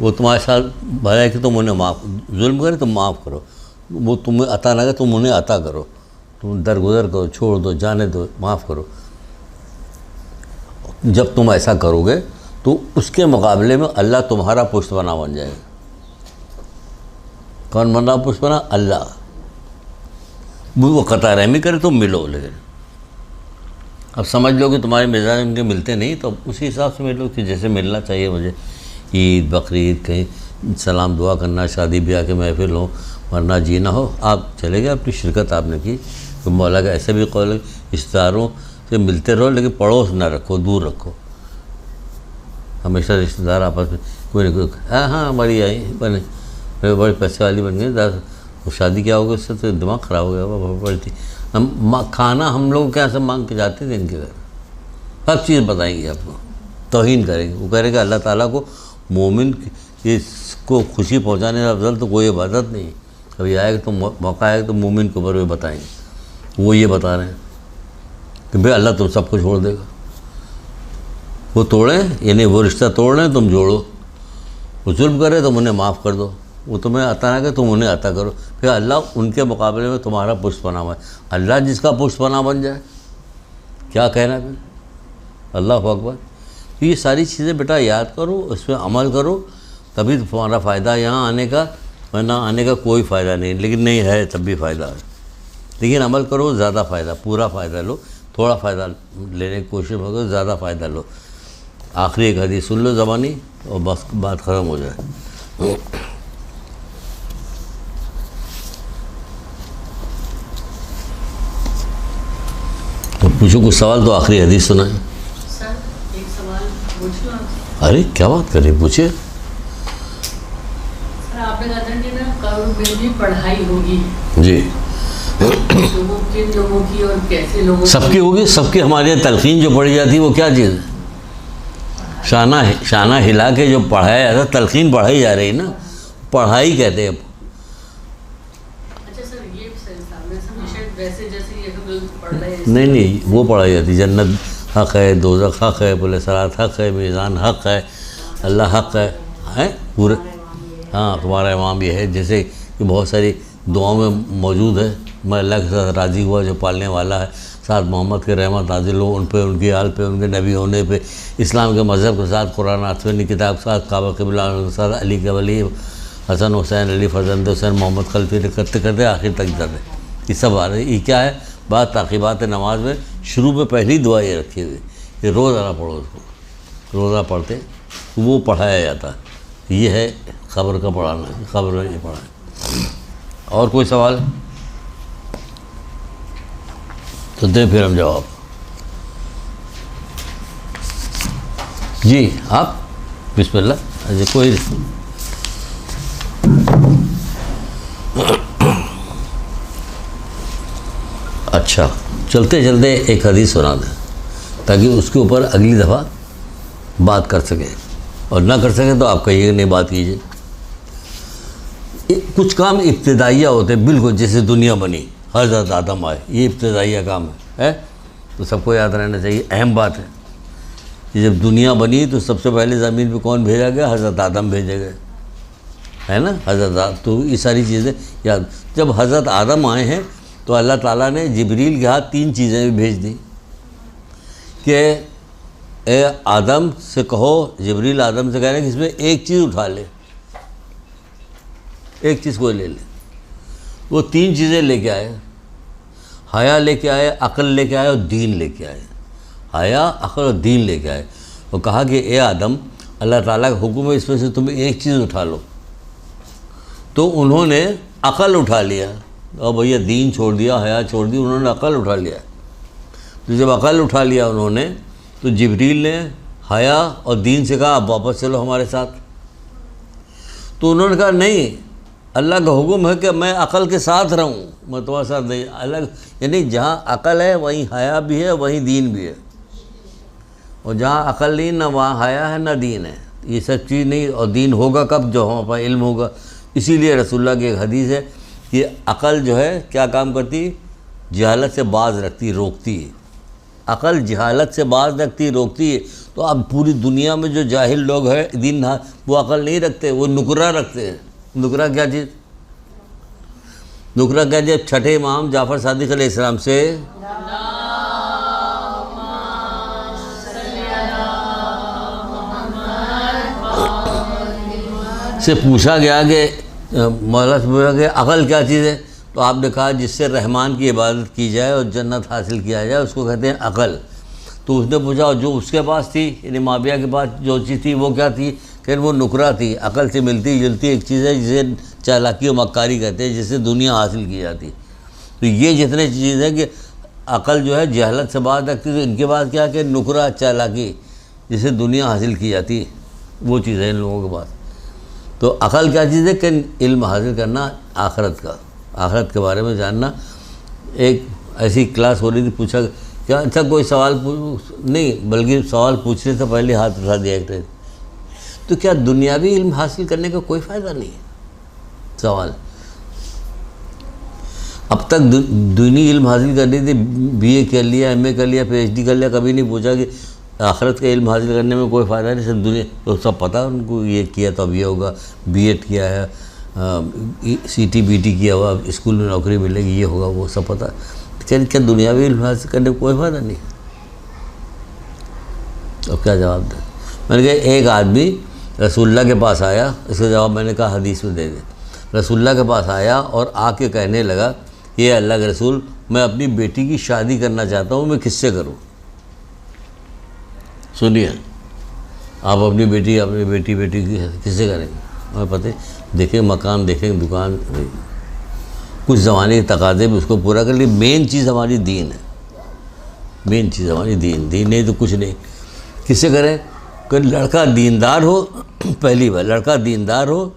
वो तुम्हारे साथ भला है कि तुम उन्हें माफ़, जुल्म करे तुम माफ़ करो, वो तुम्हें अता ना करे तुम उन्हें अता करो, तुम दरगुजर करो, छोड़ दो, जाने दो, माफ़ करो। जब तुम ऐसा करोगे तो उसके मुकाबले में अल्लाह तुम्हारा पुष्पना बन जाएगा। कौन बन रहा पुष्पना? अल्लाह। वो कता रहमी करे तुम मिलो, लेकिन अब समझ लो कि तुम्हारे मिजाज उनके मिलते नहीं, तो उसी हिसाब से मिलो कि जैसे मिलना चाहिए मुझे। ईद बकरीद कहीं सलाम दुआ करना, शादी ब्याह के महफिल हो, वरना जीना हो, आप चले गए, अपनी शिरकत आपने की। तो मौला का ऐसे भी कौल है, रिश्तेदारों से मिलते रहो लेकिन पड़ोस ना रखो, दूर रखो। हमेशा रिश्तेदार आपस में कोई ना कोई, हाँ हमारी आई बने, बड़ी पैसे वाली बन गई, तो शादी क्या होगा, उससे तो दिमाग ख़राब हो गया। बड़ी हम खाना हम लोग क्या सब मांग के जाते थे इनके घर, हर चीज़ बताएंगे आपको, तौहीन करेंगे। वो करेगा अल्लाह ताला को मोमिन इसको खुशी पहुंचाने से अफजल तो कोई इबादत नहीं। कभी आएगा तो मौका आएगा तो मोमिन के ऊपर वे बताएंगे। वो ये बता रहे हैं कि भाई अल्लाह तुम सबको छोड़ देगा। वो तोड़ें, यानी वो रिश्ता तोड़ लें तुम जोड़ो, वो जुल्म करे तुम उन्हें माफ़ कर दो, वो तुम्हें अता ना करे तुम उन्हें अता करो, फिर अल्लाह उनके मुकाबले में तुम्हारा पुष्पना बने। अल्लाह जिसका पुष्पना बन जाए, क्या कहना फिर? अल्लाह अकबर। तो ये सारी चीज़ें बेटा याद करो, उस पर अमल करो, तभी तो तुम्हारा फ़ायदा यहाँ आने का, वरना आने का कोई फ़ायदा नहीं। लेकिन नहीं है तब भी फ़ायदा है, लेकिन अमल करो, ज़्यादा फ़ायदा, पूरा फ़ायदा लो। थोड़ा फ़ायदा लेने की कोशिश करो, ज़्यादा फ़ायदा लो। आखिरी एक हदीस सुन लो ज़बानी और बस बात ख़त्म हो जाए। तो पूछो कुछ सवाल, तो आखिरी हदीस सुनाए। सर एक सवाल पूछ लो आपसे। अरे क्या बात करें, पूछिए। सर आपने कहा था कि ना करोड़ में भी पढ़ाई होगी जी, तो वो किन लोगों की और कैसे लोगों की? सबकी होगी, सबकी। हमारे यहाँ तलखीन जो पढ़ी जाती है वो क्या चीज़ है? शाना हिला के जो पढ़ाया जाता, तलखीन पढ़ाई जा रही ना, पढ़ाई कहते हैं। अच्छा सर ये विषय वैसे जैसे ये तो पढ़ रहे हैं। नहीं वो पढ़ाई जाती, जन्नत हक़ है, दोज़ख हक़ है, बोले सरात हक़ है, मीज़ान हक़ है, अल्लाह हक़ है पूरे। हाँ तुम्हारा इमाम ये है, जैसे कि बहुत सारी दुआओं में मौजूद है, मैं अल्लाह के साथ राज़ी हुआ जो पालने वाला है, साथ मोहम्मद के रहमत नाजिल हो उन पे, उनकी आल पे, उनके नबी होने पे, इस्लाम के मज़हब के साथ, कुरान आसमानी किताब के साथ, काबा क़िबला के साथ, अली के वली हसन हुसैन अली फजंद हुसैन मोहम्मद खलफी करते करते आखिर तक जाते। ये सब आ रहे। ये क्या है बात ताक़ीबात नमाज में शुरू में पहली दुआ ये रखी हुई, ये रोज़ाना पढ़ो उसको, रोज़ा पढ़ते तो वो पढ़ाया जाता। ये है ख़बर का पढ़ाना, ख़बर में ये पढ़ाना। और कोई सवाल तो दें फिर हम जवाब। जी आप बिस्मिल्लाह। अच्छा कोई अच्छा चलते चलते एक हदीस सुना दें ताकि उसके ऊपर अगली दफ़ा बात कर सकें, और ना कर सकें तो आप कहिए नहीं बात कीजिए। कुछ काम इब्तिदाइया होते हैं, बिल्कुल जैसे दुनिया बनी, हज़रत आदम आए, ये इब्तिदाइया काम है तो सबको याद रहना चाहिए। अहम बात है कि जब दुनिया बनी तो सबसे पहले ज़मीन पे कौन भेजा गया? हज़रत आदम भेजे गए, है ना, हज़रत। तो ये सारी चीज़ें याद। जब हज़रत आदम आए हैं तो अल्लाह ताला ने जिब्रील के हाथ 3 चीज़ें भी भेज दी कि ए आदम से कहो, जिब्रील आदम से कह रहे हैं कि इसमें एक चीज़ उठा ले, एक चीज़ को ले ले। वो 3 चीज़ें लेके आए, हया लेके आए, अक़ल लेके आए और दीन लेके आए। हया, अक़ल और दीन लेके आए। वो कहा कि ए आदम, अल्लाह ताला का हुक्म है इसमें से तुम एक चीज़ उठा लो। तो उन्होंने अक़ल उठा लिया और भैया दीन छोड़ दिया, हया छोड़ दी, उन्होंने अक़ल उठा लिया। तो जब अक़ल उठा लिया उन्होंने तो जिब्रील ने हया और दीन से कहा अब वापस चलो हमारे साथ। तो उन्होंने कहा नहीं, अल्लाह का हुक्म है कि मैं अक़ल के साथ रहूं, मैं तुम्हारे साथ नहीं। अलग यानी जहाँ अक़ल है वहीं हया भी है, वहीं दीन भी है, और जहाँ अक़ल नहीं ना वहाँ हया है ना दीन है। ये सब चीज़ नहीं। और दीन होगा कब? जो हमारे पास इल्म होगा। इसीलिए रसूलुल्लाह की एक हदीस है कि अक़ल जो है क्या काम करती? जहालत से बाज रखती, रोकती है। अक़ल जहालत से बाज रखती, रोकती है। तो अब पूरी दुनिया में जो जाहिल लोग हैं दीन वो अक़ल नहीं रखते, वो नुकरा रखते हैं। नुकरा क्या चीज़? नुकरा क्या? जब छठे इमाम जाफ़र सादिक़ अलैहिस्सलाम से पूछा गया कि मौला से पूछा कि अक़ल क्या चीज़ है, तो आपने कहा जिससे रहमान की इबादत की जाए और जन्नत हासिल किया जाए उसको कहते हैं अक़ल। तो उसने पूछा जो उसके पास थी, यानी माविया के पास जो चीज़ थी वो क्या थी? कि वो नुकरा थी। अक़ल से मिलती जुलती एक चीज़ है जिसे चालाकी और मक्कारी कहते हैं, जिससे दुनिया हासिल की जाती। तो ये जितने चीज़ है कि अक़ल जो है जहलत से बात रखती, तो इनके पास क्या कि नुकरा चालाकी जिससे दुनिया हासिल की जाती, वो चीज़ है इन लोगों के पास। तो अक़ल क्या चीज़ है कि इल्म हासिल करना आखरत का, आखरत के बारे में जानना। एक ऐसी क्लास हो रही थी, पूछा क्या अच्छा कोई सवाल नहीं, बल्कि सवाल पूछने से पहले हाथ उठा दिया एक थे। तो क्या दुनियावी इल्म हासिल करने का कोई फ़ायदा नहीं है? सवाल। अब तक दुनियावी इल्म हासिल करनी थी, BA कर लिया, MA कर लिया, PhD कर लिया, कभी नहीं पूछा कि आखिरत का इल्म हासिल करने में कोई फ़ायदा नहीं। सब दुनिया तो सब पता उनको, ये किया तो अब ये होगा, B.Ed किया है, CT BT किया हुआ, स्कूल में नौकरी मिलेगी, ये होगा, वो सब पता। चलिए क्या दुनियावी इल्म हासिल करने में कोई फ़ायदा नहीं? अब क्या जवाब दें? मैंने कहा एक आदमी रसूलुल्लाह के पास आया, इसका जवाब मैंने कहा हदीस में दे दे। रसूलुल्लाह के पास आया और आके कहने लगा ये अल्लाह के रसूल, मैं अपनी बेटी की शादी करना चाहता हूँ, मैं किससे करूँ? सुनिए, आप अपनी बेटी की किससे करेंगे? हमें पता है, देखें मकान, देखें दुकान, कुछ ज़माने के तकाज़े में उसको पूरा कर लिए। मेन चीज़ हमारी दीन है, मेन चीज़ हमारी दीन नहीं तो कुछ नहीं। किससे करें? कि लड़का दीनदार हो, पहली बार लड़का दीनदार हो,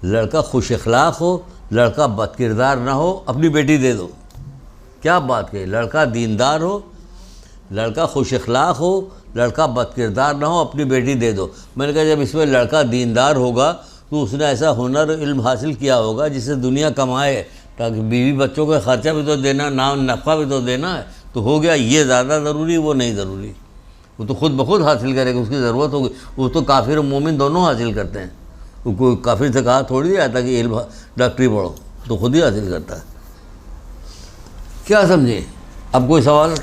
लड़का खुश अखलाक हो, लड़का बदकिरदार ना हो, अपनी बेटी दे दो। क्या बात कही? लड़का दीनदार हो, लड़का खुश अखलाक हो, लड़का बदकिरदार ना हो, अपनी बेटी दे दो। मैंने कहा जब इसमें लड़का दीनदार होगा तो उसने ऐसा हुनर इल्म हासिल किया होगा जिससे दुनिया कमाए, ताकि बीवी बच्चों का ख़र्चा भी तो देना, नाम नफ़ा भी तो देना है। तो हो गया ये ज़्यादा ज़रूरी, वो नहीं ज़रूरी। वो तो खुद ब खुद हासिल करेगा, उसकी ज़रूरत होगी। वो तो काफिर और मोमिन दोनों हासिल करते हैं। वो कोई काफिर से कहा थोड़ी आता कि इल्म डॉक्टरी पढ़ो, तो खुद ही हासिल करता है। क्या समझे? अब कोई सवाल?